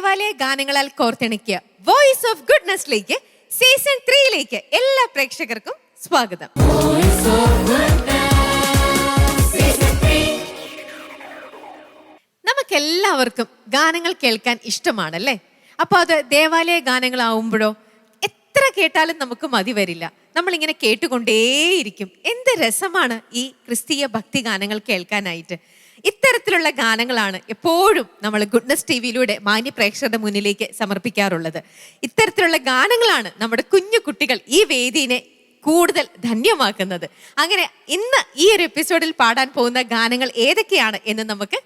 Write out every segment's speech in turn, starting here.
ദേവാലയ ഗാനങ്ങളാൽ കോർത്തിണക്കിയ voice of ഗുഡ്നസ്സിലേക്ക് season 3 എല്ലാ പ്രേക്ഷകർക്കും സ്വാഗതം. നമുക്കെല്ലാവർക്കും ഗാനങ്ങൾ കേൾക്കാൻ ഇഷ്ടമാണല്ലേ? അപ്പൊ അത് ദേവാലയ ഗാനങ്ങളാവുമ്പോഴോ എത്ര കേട്ടാലും നമുക്ക് മതി വരില്ല. നമ്മളിങ്ങനെ കേട്ടുകൊണ്ടേയിരിക്കും. എന്ത് രസമാണ് ഈ ക്രിസ്തീയ ഭക്തി ഗാനങ്ങൾ കേൾക്കാനായിട്ട്. ഇത്തരത്തിലുള്ള ഗാനങ്ങളാണ് എപ്പോഴും നമ്മൾ ഗുഡ്നസ് ടിവിയിലൂടെ മാന്യ പ്രേക്ഷകരുടെ മുന്നിലേക്ക് സമർപ്പിക്കാറുള്ളത്. ഇത്തരത്തിലുള്ള ഗാനങ്ങളാണ് നമ്മുടെ കുഞ്ഞു കുട്ടികൾ ഈ വേദിയെ കൂടുതൽ ധന്യമാക്കുന്നത്. അങ്ങനെ ഇന്ന് ഈ ഒരു എപ്പിസോഡിൽ പാടാൻ പോകുന്ന ഗാനങ്ങൾ ഏതൊക്കെയാണ് എന്ന് നമുക്ക്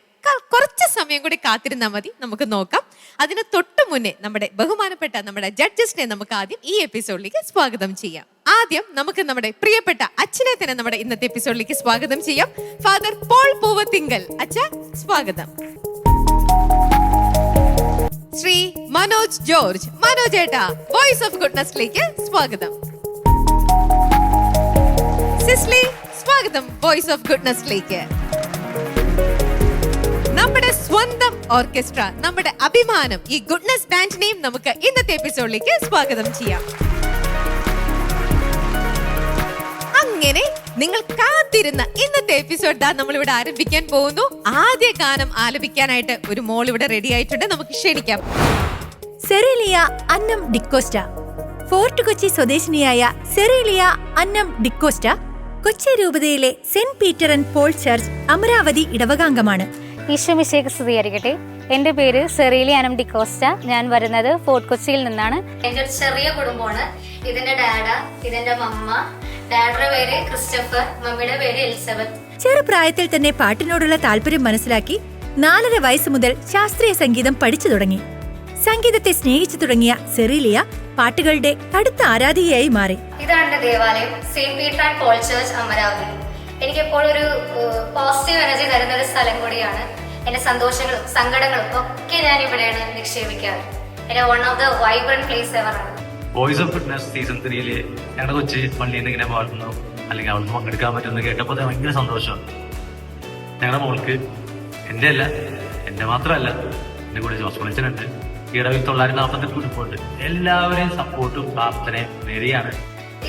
കുറച്ച് സമയം കൂടി കാത്തിരുന്നാൽ മതി, നമുക്ക് നോക്കാം. അതിന് തൊട്ട് മുന്നേ ബഹുമാനപ്പെട്ട നമ്മുടെ ജഡ്ജസിനെ നമുക്ക് ആദ്യം ഈ എപ്പിസോഡിലേക്ക് സ്വാഗതം ചെയ്യാം. ആദ്യം നമുക്ക് നമ്മുടെ പ്രിയപ്പെട്ട അച്ഛനെ തന്നെ നമ്മുടെ ഇന്നത്തെ എപ്പിസോഡിലേക്ക് സ്വാഗതം ചെയ്യാം. ഫാദർ പോൾ പൂവത്തിങ്കൽ അച്ഛ, സ്വാഗതം. ശ്രീ മനോജ് ജോർജ്, മനോജ് ഏട്ടാ, വോയിസ് ഓഫ് ഗുഡ്നസ്സിലേക്ക് സ്വാഗതം. സിസ്ലി, സ്വാഗതം വോയിസ് ഓഫ് ഗുഡ്നസ്സിലേക്ക്. നമ്മുടെ സ്വന്തം ഓർക്കസ്ട്ര, നമ്മുടെ അഭിമാനം, ഈ ഗുഡ്നസ് ബാൻഡിനെയും നമുക്ക് ഇന്നത്തെ എപ്പിസോഡിലേക്ക് സ്വാഗതം ചെയ്യാം. അങ്ങനെ നിങ്ങൾ കാത്തിരുന്ന ഇന്നത്തെ എപ്പിസോഡ് നമ്മളിവിടെ ആരംഭിക്കാൻ പോകുന്നു. ആദ്യ ഗാനം ആലപിക്കാനായിട്ട് ഒരു മോൾ ഇവിടെ റെഡി ആയിട്ടുണ്ട്, നമുക്ക് ക്ഷണിക്കാം. സെറീലിയ അന്നം ഡിക്കോസ്റ്റ. ഫോർട്ട് കൊച്ചി സ്വദേശിനിയായ സെറീലിയ അന്നം ഡിക്കോസ്റ്റ കൊച്ചി രൂപതയിലെ saint Peter and Paul church Amaravathi ഇടവകാംഗമാണ്. ഈശോമിശിഹായ്ക്ക് സ്തുതിയായിരിക്കട്ടെ. എൻ്റെ പേര് സെറീലിയ അനം ഡിക്കോസ്റ്റ. ഞാൻ വരുന്നത് ഫോർട്ട് കൊച്ചിയിൽ നിന്നാണ്. എൻ്റെ ഒരു ചെറിയ കുടുംബമാണ്. ഇതിന്റെ ഡാഡ, ഇതിന്റെ മമ്മ. ഡാഡയുടെ പേര് ക്രിസ്റ്റഫർ, മമ്മിയുടെ പേര് എലിസബത്ത്. ചെറുപ്രായത്തിൽ തന്നെ പാട്ടിനോടുള്ള താല്പര്യം മനസ്സിലാക്കി 4.5 വയസ്സ് മുതൽ ശാസ്ത്രീയ സംഗീതം പഠിച്ചു തുടങ്ങി. സംഗീതത്തെ സ്നേഹിച്ചു തുടങ്ങിയ സെറീലിയ പാട്ടുകളുടെ കടുത്ത ആരാധികയായി മാറി. ഇതാണ് എന്റെ ദേവാലയം, Saint Peter and Paul church Amaravati. എനിക്കെപ്പോഴും ഒരു പോസിറ്റീവ് എനർജി തരുന്ന ഒരു സ്ഥലം കൂടിയാണ്. എന്റെ സന്തോഷങ്ങളും സങ്കടങ്ങളും ഒക്കെ ഞാൻ ഇവിടെയാണ് നിക്ഷേപിക്കാറ്. എന്റെ one of the vibrant place ever ആണ്. വോയിസ് ഓഫ് ഗുഡ്നസ് സീസൺ 3 ഞങ്ങളുടെ കൊച്ചി പള്ളിയിൽ നിന്ന് ഇങ്ങനെ പാടുന്നു, അല്ലെങ്കിൽ അവൾക്ക് പങ്കെടുക്കാൻ പറ്റുമെന്ന് കേട്ടപ്പോൾ ഭയങ്കര സന്തോഷമാണ്. ഞങ്ങളുടെ മോൾക്ക് എന്റെ മാത്രമല്ല, എന്റെ കൂടെ ജോസ് പൊളിച്ചനുണ്ട്, ഈടവിൽ 948 കുടുംബമുണ്ട്. എല്ലാവരെയും സപ്പോർട്ടും പ്രാർത്ഥനയും നേരെയാണ്.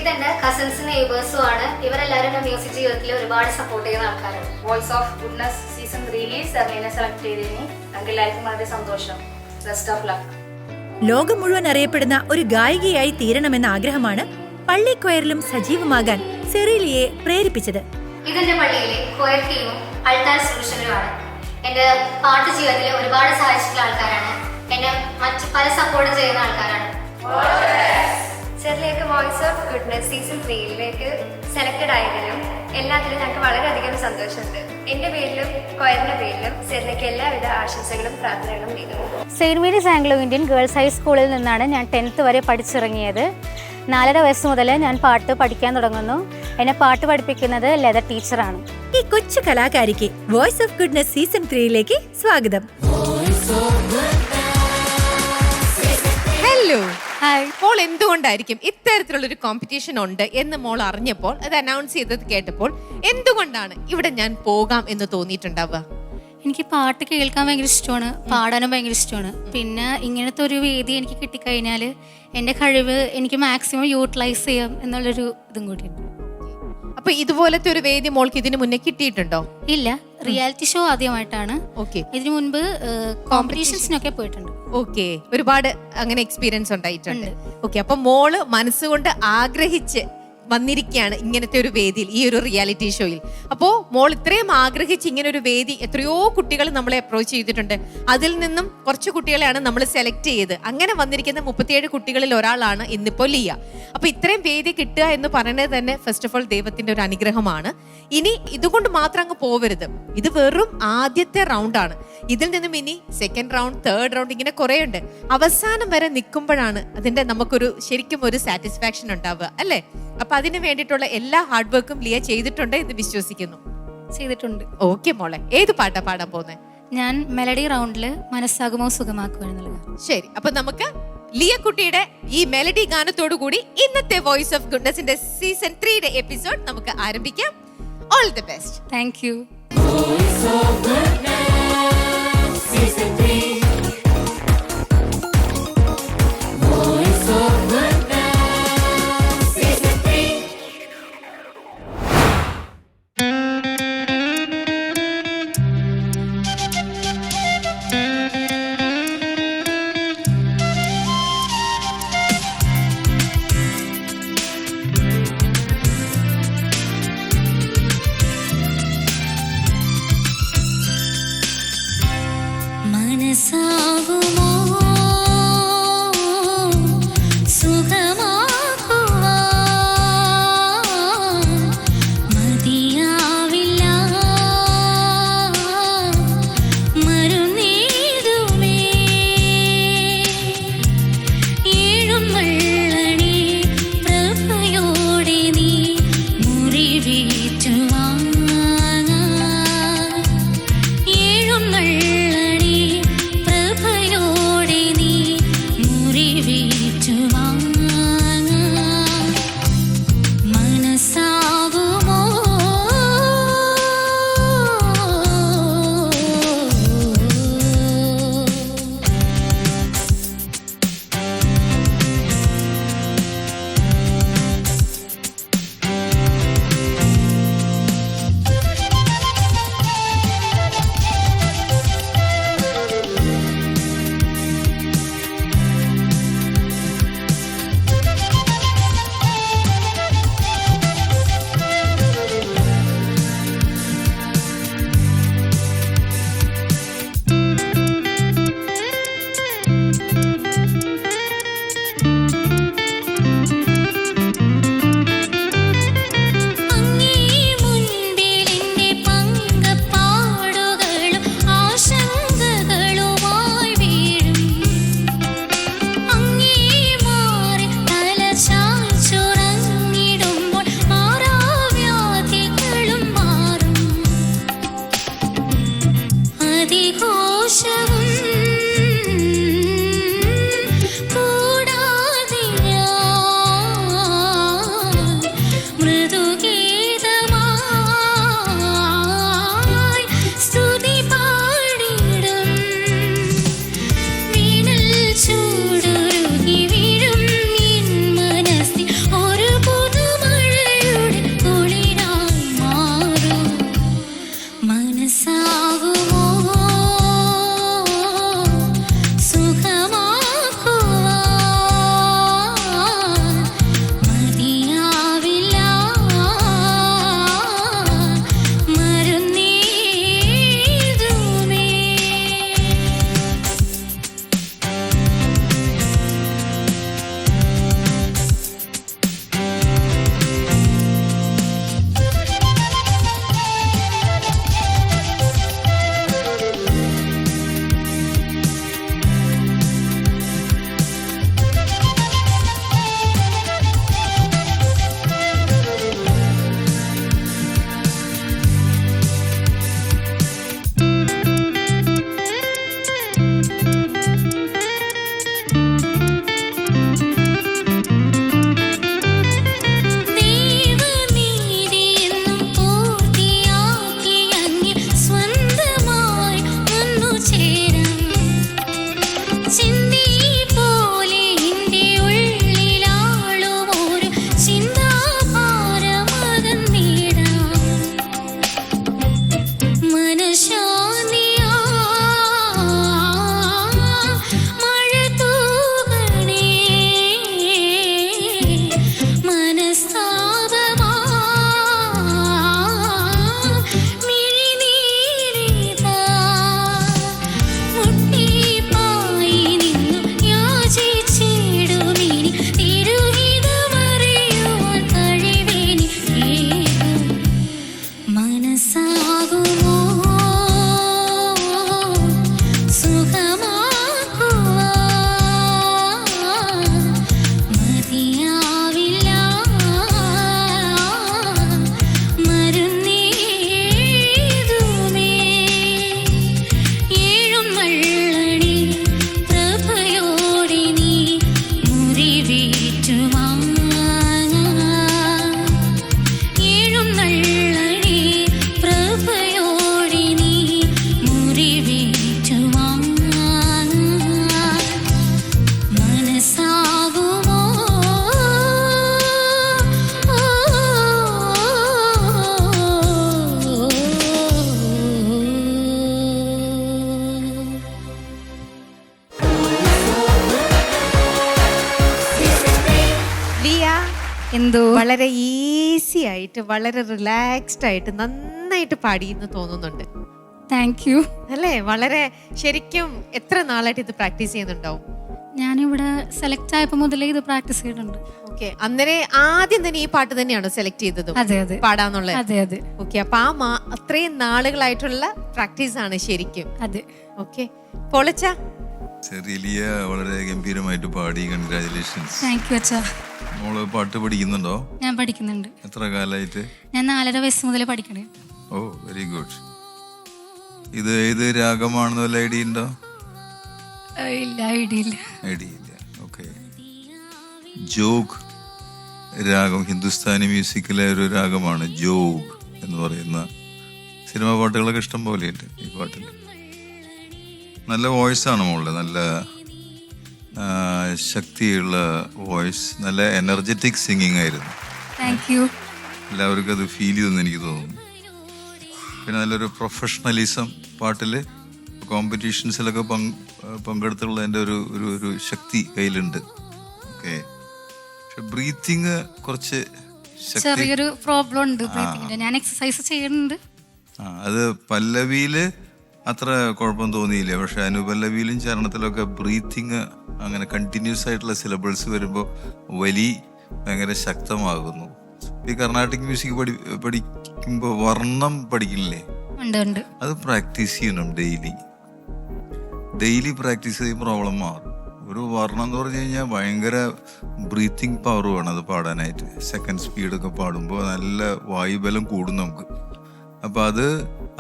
ഇതെന്റെ കസിൻസ് നെയ്ബേഴ്സും ആണ്. ഇവരെല്ലാവരും എന്റെ മ്യൂസിക് ജീവിതത്തിൽ ഒരുപാട് സപ്പോർട്ട് ചെയ്യുന്ന ആൾക്കാരാണ്. വോയിസ് ഓഫ് ഗുഡ്നസ് സീസൺ 3 സെർലീനെ സെലക്ട് ചെയ്തതിന് ഞങ്ങൾക്ക് എല്ലാവർക്കും വളരെ സന്തോഷം. Best of luck. ലോകം മുഴുവൻ അറിയപ്പെടുന്ന ഒരു ഗായികയായി തീരണമെന്ന ആഗ്രഹമാണ് പള്ളി ക്വയറിലും സജീവമാകാൻ സെറീലിയയെ പ്രേരിപ്പിച്ചത്. ഇതെന്റെ പള്ളിയിലെ ക്വയർ ടീമും അൾത്താർ സൊല്യൂഷനുമാണ്. എന്റെ പാട്ട് ജീവിതത്തിൽ ഒരുപാട് സഹായിച്ചിട്ടുള്ള ആൾക്കാരാണ്. എന്നെ മറ്റു പല സപ്പോർട്ട് ചെയ്യുന്ന ആൾക്കാരാണ്. ചെറിയൊക്കെ voice of goodness season 3 selected ആയതിലും എല്ലാത്തിലും ഞങ്ങൾക്ക് വളരെയധികം സന്തോഷമുണ്ട്. എൻ്റെ പേരിലും കൊയറിന്റെ പേരിലും സെറിലേക്ക് എല്ലാവിധ ആശംസകളും പ്രാർത്ഥനകളും നേരുന്നു. Saint Mary's Anglo Indian girls ഹൈസ്കൂളിൽ നിന്നാണ് ഞാൻ 10th വരെ പഠിച്ചിറങ്ങിയത്. 4.5 വയസ്സ് മുതൽ ഞാൻ പാട്ട് പഠിക്കാൻ തുടങ്ങുന്നു. എന്നെ പാട്ട് പഠിപ്പിക്കുന്നത് ലെതർ ടീച്ചറാണ്. ഈ കൊച്ചു കലാകാരിക്ക് വോയിസ് ഓഫ് ഗുഡ്നസ് സീസൺ 3 സ്വാഗതം. ഹലോ, മോൾ എന്തുകൊണ്ടായിരിക്കും ഇത്തരത്തിലുള്ള ഒരു കോമ്പറ്റീഷൻ ഉണ്ട് എന്ന് മോൾ അറിഞ്ഞപ്പോൾ, അത് അനൗൺസ് ചെയ്തത് കേട്ടപ്പോൾ എന്തുകൊണ്ടാണ് ഇവിടെ ഞാൻ പോകാം എന്ന് തോന്നിയിട്ടുണ്ടാവുക? എനിക്ക് പാട്ട് കേൾക്കാൻ ഭയങ്കര ഇഷ്ടമാണ്, പാടാനും ഭയങ്കര ഇഷ്ടമാണ്. പിന്നെ ഇങ്ങനത്തെ ഒരു വേദി എനിക്ക് കിട്ടിക്കഴിഞ്ഞാൽ എൻ്റെ കഴിവ് എനിക്ക് മാക്സിമം യൂട്ടിലൈസ് ചെയ്യാം എന്നുള്ളൊരു ഇതും കൂടിയുണ്ട്. അപ്പൊ ഇതുപോലത്തെ ഒരു വേദി മോൾക്ക് ഇതിനു മുന്നേ കിട്ടിയിട്ടുണ്ടോ? ഇല്ല, റിയാലിറ്റി ഷോ ആദ്യമായിട്ടാണ്. ഓക്കെ. ഇതിനു മുൻപ് കോമ്പറ്റീഷൻസിനൊക്കെ പോയിട്ടുണ്ട്. ഓക്കെ, ഒരുപാട് അങ്ങനെ എക്സ്പീരിയൻസ് ഉണ്ടായിട്ടുണ്ട്. ഓക്കെ, അപ്പൊ മോള് മനസ്സുകൊണ്ട് ആഗ്രഹിച്ച് വന്നിരിക്കുകയാണ് ഇങ്ങനത്തെ ഒരു വേദിയിൽ, ഈ ഒരു റിയാലിറ്റി ഷോയിൽ. അപ്പോൾ മോൾ ഇത്രയും ആഗ്രഹിച്ച് ഇങ്ങനെ ഒരു വേദി, എത്രയോ കുട്ടികൾ നമ്മളെ അപ്രോച്ച് ചെയ്തിട്ടുണ്ട്. അതിൽ നിന്നും കുറച്ച് കുട്ടികളെയാണ് നമ്മൾ സെലക്ട് ചെയ്ത് അങ്ങനെ വന്നിരിക്കുന്ന 37 കുട്ടികളിൽ ഒരാളാണ് ഇന്നിപ്പോൾ ലിയ. അപ്പൊ ഇത്രയും വേദി കിട്ടുക എന്ന് പറയുന്നത് തന്നെ ഫസ്റ്റ് ഓഫ് ഓൾ ദൈവത്തിന്റെ ഒരു അനുഗ്രഹമാണ്. ഇനി ഇതുകൊണ്ട് മാത്രം അങ്ങ് പോവരുത്. ഇത് വെറും ആദ്യത്തെ റൗണ്ടാണ്. ഇതിൽ നിന്നും ഇനി സെക്കൻഡ് റൗണ്ട്, തേർഡ് റൗണ്ട്, ഇങ്ങനെ കുറെ ഉണ്ട്. അവസാനം വരെ നിൽക്കുമ്പോഴാണ് അതിന്റെ നമുക്കൊരു ശരിക്കും ഒരു സാറ്റിസ്ഫാക്ഷൻ ഉണ്ടാവുക, അല്ലേ? അപ്പൊ അതിന് വേണ്ടിയിട്ടുള്ള എല്ലാ ഹാർഡ് വർക്കും ലിയ ചെയ്തിട്ടുണ്ട് എന്ന് വിശ്വസിക്കുന്നു. ചെയ്തിട്ടുണ്ട്. ഓക്കെ മോളെ, ഏത് പാട്ടാ പാടാൻ പോകുന്നത്? ഞാൻ മെലഡി റൗണ്ടിൽ മനസ്സാകുമോ സുഖമാക്കുമോ എന്നുള്ളത്. ശരി, അപ്പൊ നമുക്ക് ലിയ കുട്ടിയുടെ ഈ മെലഡി ഗാനത്തോടു കൂടി ഇന്നത്തെ വോയിസ് ഓഫ് ഗുഡ്നസിന്റെ സീസൺ 3 എപ്പിസോഡ് നമുക്ക് ആരംഭിക്കാം. All the best. Thank you. മനസ്സാകുമോ സുഖമാകുവാൻ മതിയാവില്ല മരുന്നേതുമേ ഏഴുമള്ളണി പ്രഭയോടെ നീ മുറിവേറ്റുവാൻ ഏഴുമള്ളണി പ്രഭയോടെ നീ മുറിവേറ്റുവാൻ മനസ്സാകുമോ അങ്ങേ മുൻപിലെന്റെ പങ്കപ്പാടുകളും ആശങ്കകളുമായി വീഴും അങ്ങേ മാറി തല ചായ്ച്ചുറങ്ങിടുമ്പോൾ മാറാവ്യാധികളും മാറും അതിഘോഷവും കൂടാതെ ഞാൻ മൃദുഗീതമായി സ്തുതി പാടിടും വീണൽ ചൂടുരുകി വീഴും എൻ മനസ്സിൽ ഒരു പുതുമഴയുടെ കുളിരായി മാറും മനസ്സാകുമോ സുഖമാക്കുവാൻ മതിയാവില്ല മരുന്നേതുമേ ദൈവനീതിയെന്നും പൂർത്തിയാക്കി അങ്ങിൽ സ്വന്തമായി വന്നു ചേരാം ചിന്തി പോലെ എൻ്റെ ഉള്ളിലാളും ഒരു ചിന്താഭാരമകന്നിടാം മനഃശാന്തിയാ മഴ തൂകണേ മനസ്താപമാ മിഴിനീരിതാ മുട്ടിപ്പായി നിന്നു യാചിച്ചിടുമിനി തിരുഹിതമറിയുവാൻ കഴിവെനിക്കേകും മനസ്സാകുമോ സുഖമാക്കുവാൻ മതിയാവില്ല മരുന്നേതുമേ ഏഴുമള്ളണി പ്രഭയോടെ നീ മുറിവേറ്റുവാൻ ഏഴുമള്ളണി പ്രഭയോടെ നീ മുറിവേറ്റുവാൻ മനസ്സാകുമോ ലിയ എന്തോ വളരെ ഈസി ആയിട്ട് വളരെ റിലാക്സ്ഡ് ആയിട്ട് നന്നായിട്ട് പാടിയെന്ന് തോന്നുന്നുണ്ട്. Thank you. അല്ലേ? വളരെ ശരിക്കും എത്ര നാളായിട്ട് ഇത് പ്രാക്ടീസ് ചെയ്യുന്നുണ്ടാവും? ഞാനിവിടെ സെലക്ട് ആയപ്പോൾ മുതലേ ഇത് പ്രാക്ടീസ് ചെയ്യുന്നുണ്ട്. ഓക്കെ, അന്നേരം ആദ്യം തന്നെ ഈ പാട്ട് തന്നെയാണോ സെലക്ട് ചെയ്തത് അതെ അതെ പാടാന്നുള്ളത്? അതെ അതെ ഓക്കെ, അപ്പൊ അത്രയും നാളുകളായിട്ടുള്ള പ്രാക്ടീസ് ആണ് ശരിക്കും. അതെ. ഓക്കെ, പൊളിച്ച സെറീലിയ വളരെ ഗംഭീരമായിട്ട് പാടി. കൺഗ്രാജുലേഷൻസ്. താങ്ക് യു അച്ഛാ. മോള് പാട്ട് പഠിക്കുന്നുണ്ടോ? ഞാൻ പഠിക്കുന്നുണ്ട്. എത്ര കാലമായിട്ട്? ഞാൻ 4.5 വയസ്സ് മുതലേ പഠിക്കണേ. ഓ, വെരി ഗുഡ്. ഇത് ഏത് രാഗമാണെന്ന് വല്ല ഐഡിയ ഉണ്ടോ? ഇല്ല, ഐഡിയ ഇല്ല. ഐഡിയ ഇല്ല. ഓക്കെ. ജോഗ് രാഗം ഹിന്ദുസ്ഥാനി മ്യൂസിക്കിലെ ഒരു രാഗമാണ് ജോഗ് എന്ന് പറയുന്ന. സിനിമാ പാട്ടുകളൊക്കെ ഇഷ്ടം പോലെയുണ്ട് ഈ പാട്ടിൽ. നല്ല വോയിസാണ് മോളുടെ, നല്ല ശക്തിയുള്ള വോയിസ്, നല്ല എനർജറ്റിക് സിംഗിങ് ആയിരുന്നു. Thank you. എല്ലാവർക്കും അത് ഫീൽ ചെയ്തെന്ന് എനിക്ക് തോന്നുന്നു. പിന്നെ നല്ലൊരു പ്രൊഫഷണലിസം പാട്ടിൽ, കോമ്പറ്റീഷൻസിലൊക്കെ പങ്കെടുത്തുള്ളതിൻ്റെ ഒരു ശക്തി കയ്യിലുണ്ട്. ഓക്കെ. പക്ഷെ ബ്രീത്തിങ് കുറച്ച് ചെറിയൊരു പ്രോബ്ലം ഉണ്ട് ബ്രീത്തിങ്ങിന്റെ. ഞാൻ എക്സസൈസ് ചെയ്യുന്നുണ്ട്. അത് പല്ലവിയിൽ അത്ര കുഴപ്പം തോന്നിയില്ല, പക്ഷെ അനുപല്ലവിയിലും ചരണത്തിലൊക്കെ ബ്രീത്തിങ് അങ്ങനെ കണ്ടിന്യൂസ് ആയിട്ടുള്ള സിലബിൾസ് വരുമ്പോൾ ഭയങ്കര ശക്തമാകുന്നു. ഈ കർണാട്ടിക് മ്യൂസിക് പഠിക്കുമ്പോൾ വർണ്ണം പഠിക്കില്ലേ? അത് പ്രാക്ടീസ് ചെയ്യണം. ഡെയിലി പ്രാക്ടീസ് ചെയ്ത് പ്രോബ്ലം മാറും. ഒരു വർണ്ണം എന്ന് പറഞ്ഞു കഴിഞ്ഞാൽ ഭയങ്കര ബ്രീത്തിങ് പവർ വേണം അത് പാടാനായിട്ട്. സെക്കൻഡ് സ്പീഡൊക്കെ പാടുമ്പോൾ നല്ല വായുബലം കൂടും നമുക്ക്. അപ്പം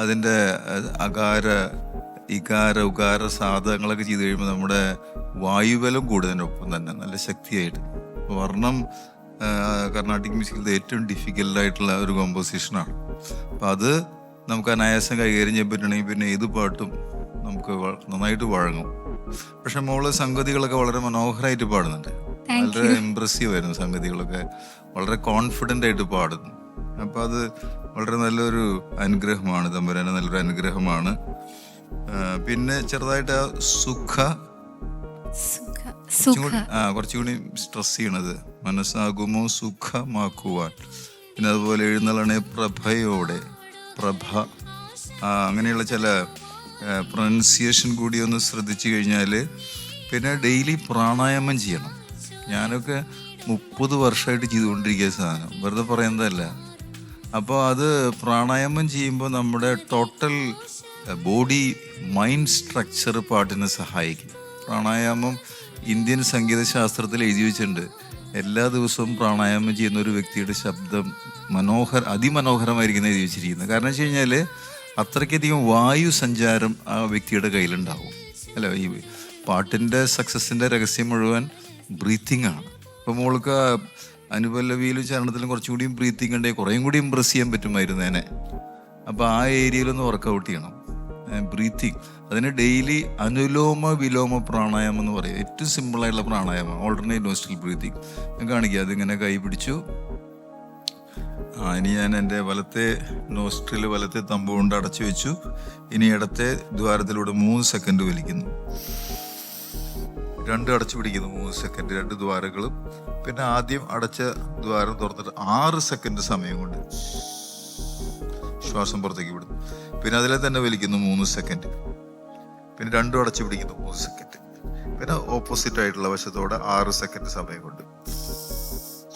അതിൻ്റെ അകാര ഇകാര ഉകാര സാധനങ്ങളൊക്കെ ചെയ്ത് കഴിയുമ്പോൾ നമ്മുടെ വായുബലം കൂടുന്നതിനൊപ്പം തന്നെ നല്ല ശക്തിയായിട്ട്. വർണ്ണം കർണാട്ടിക് മ്യൂസിക്കിൽ ഏറ്റവും ഡിഫിക്കൽട്ടായിട്ടുള്ള ഒരു കോമ്പോസിഷനാണ്. അപ്പം അത് നമുക്ക് അനായാസം കൈകാര്യം ചെയ്യാൻ പറ്റണമെങ്കിൽ പിന്നെ ഏത് പാട്ടും നമുക്ക് നന്നായിട്ട് വഴങ്ങും. പക്ഷെ മോള് സംഗതികളൊക്കെ വളരെ മനോഹരമായിട്ട് പാടുന്നുണ്ട്. വളരെ ഇമ്പ്രസീവ് ആയിരുന്നു സംഗതികളൊക്കെ. വളരെ കോൺഫിഡൻ്റ് ആയിട്ട് പാടുന്നു. അപ്പം അത് വളരെ നല്ലൊരു അനുഗ്രഹമാണ്, തമ്പുരാന് നല്ലൊരു അനുഗ്രഹമാണ്. പിന്നെ ചെറുതായിട്ട് കുറച്ചുകൂടി സ്ട്രെസ് ചെയ്യണത് മനസ്സാകുമോ സുഖമാക്കുവാൻ. പിന്നെ അതുപോലെ എഴുന്നള്ളണേ പ്രഭയോടെ, അങ്ങനെയുള്ള ചില പ്രൊനൗൺസിയേഷൻ കൂടി ഒന്ന് ശ്രദ്ധിച്ചു കഴിഞ്ഞാൽ. പിന്നെ ഡെയിലി പ്രാണായാമം ചെയ്യണം. ഞാനൊക്കെ 30 വർഷമായിട്ട് ചെയ്തുകൊണ്ടിരിക്കുക സാധനം, വെറുതെ പറയുന്നതല്ല. അപ്പോൾ അത് പ്രാണായാമം ചെയ്യുമ്പോൾ നമ്മുടെ ടോട്ടൽ ബോഡി മൈൻഡ് സ്ട്രക്ചർ പാട്ടിനെ സഹായിക്കും. പ്രാണായാമം ഇന്ത്യൻ സംഗീതശാസ്ത്രത്തിൽ എഴുതി വെച്ചിട്ടുണ്ട്. എല്ലാ ദിവസവും പ്രാണായാമം ചെയ്യുന്ന ഒരു വ്യക്തിയുടെ ശബ്ദം അതിമനോഹരമായിരിക്കുന്ന എഴുതി വെച്ചിരിക്കുന്നത്. കാരണം വെച്ച് കഴിഞ്ഞാൽ അത്രയ്ക്കധികം വായു സഞ്ചാരം ആ വ്യക്തിയുടെ കയ്യിലുണ്ടാവും. അല്ല, ഈ പാട്ടിൻ്റെ സക്സസിൻ്റെ രഹസ്യം മുഴുവൻ ബ്രീത്തിങ് ആണ്. അപ്പോൾ മോൾക്ക് അനുപല്ലവിയിലും ചരണത്തിലും കുറച്ചുകൂടിയും ബ്രീത്തിങ് ഉണ്ടെങ്കിൽ കുറേയും കൂടി ഇമ്പ്രസ് ചെയ്യാൻ പറ്റുമായിരുന്നേനെ. അപ്പോൾ ആ ഏരിയയിലൊന്ന് വർക്കൗട്ട് ചെയ്യണം ബ്രീത്തിങ്. അതിന് ഡെയിലി അനുലോമ വിലോമ പ്രാണായാമം എന്ന് പറയും. ഏറ്റവും സിമ്പിളായിട്ടുള്ള പ്രാണായാമം, ഓൾട്ടർനേറ്റ് നോസ്ട്രൽ ബ്രീത്തിങ്. ഞാൻ കാണിക്കുക. അതിങ്ങനെ കൈ പിടിച്ചു. ഇനി ഞാൻ എൻ്റെ വലത്തെ നോസ്ട്രിൽ വലത്തെ തമ്പ് കൊണ്ട് അടച്ചു വെച്ചു. ഇനി ഇടത്തെ ദ്വാരത്തിലൂടെ 3 സെക്കൻഡ് വലിക്കുന്നു. 2 അടച്ചു പിടിക്കുന്നു 3 സെക്കൻഡ്, 2 ദ്വാരങ്ങളും. പിന്നെ ആദ്യം അടച്ച ദ്വാരം തുറന്നിട്ട് 6 സെക്കൻഡ് സമയം കൊണ്ട് ശ്വാസം പുറത്തേക്ക് വിടുന്നു. പിന്നെ അതിലെ തന്നെ വലിക്കുന്നു 3 സെക്കൻഡ്. പിന്നെ 2 അടച്ചു പിടിക്കുന്നു 3 സെക്കൻഡ്. പിന്നെ ഓപ്പോസിറ്റ് ആയിട്ടുള്ള വശത്തോടെ 6 സെക്കൻഡ് സമയം കൊണ്ട്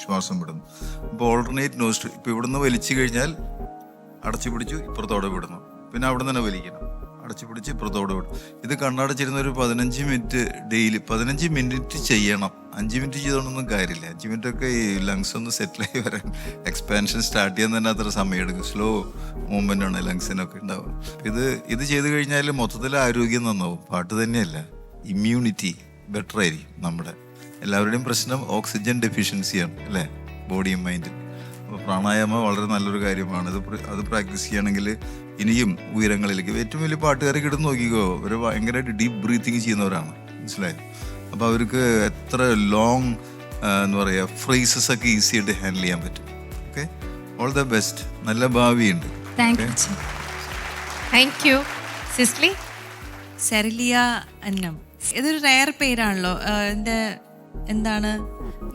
ശ്വാസം വിടുന്നു. അപ്പോൾ ഓൾട്ടർനേറ്റ് നോസ്ട്രിൽ. ഇപ്പം ഇവിടുന്ന് വലിച്ചു കഴിഞ്ഞാൽ അടച്ചു പിടിച്ചു ഇപ്പുറത്തോടെ വിടുന്നു. പിന്നെ അവിടെ നിന്ന് തന്നെ വലിക്കണം, അടച്ചു പിടിച്ച് ഇപ്പുറത്തോടെ വിടും. ഇത് കണ്ണടച്ചിരുന്ന ഒരു 15 മിനിറ്റ് ഡെയിലി 15 മിനിറ്റ് ചെയ്യണം. 5 മിനിറ്റ് ചെയ്തുകൊണ്ടൊന്നും കാര്യമില്ല. 5 മിനിറ്റൊക്കെ ഈ ലങ്സ് ഒന്ന് സെറ്റിലായി വരാൻ, എക്സ്പാൻഷൻ സ്റ്റാർട്ട് ചെയ്യാൻ തന്നെ അത്ര സമയം എടുക്കും. സ്ലോ മൂവ്മെൻ്റ് ആണ് ലങ്സിനൊക്കെ ഉണ്ടാവുക. ഇത് ചെയ്ത് കഴിഞ്ഞാൽ മൊത്തത്തിൽ ആരോഗ്യം നന്നാവും. പാട്ട് തന്നെയല്ല, ഇമ്മ്യൂണിറ്റി ബെറ്റർ ആയിരിക്കും. നമ്മുടെ എല്ലാവരുടെയും പ്രശ്നം ഓക്സിജൻ ഡെഫിഷ്യൻസിയാണ് അല്ലേ, ബോഡിയും മൈൻഡും. അപ്പോൾ പ്രാണായാമം വളരെ നല്ലൊരു കാര്യമാണ്. അത് പ്രാക്ടീസ് ചെയ്യുകയാണെങ്കിൽ ഇനിയും ഉയരങ്ങളിലേക്ക്. ഏറ്റവും വലിയ പാട്ടുകാരെ ഇടുന്ന് നോക്കിക്കോ, അവർ ഭയങ്കരമായിട്ട് ഡീപ്പ് ബ്രീത്തിങ് ചെയ്യുന്നവരാണ്, മനസ്സിലായോ? അപ്പോൾ അവർക്ക് എത്ര ലോങ് എന്ന് പറയുക ഫ്രേസസ് ഒക്കെ ഈസി ആയിട്ട് ഹാൻഡിൽ ചെയ്യാൻ പറ്റും. Okay, all the best. നല്ല ഭാവിയുണ്ട്. Thank you സിസ്ലി. സെറിലിയ അന്നം, ഇതൊരു റയർ പേരാണല്ലോ. എന്താണ്?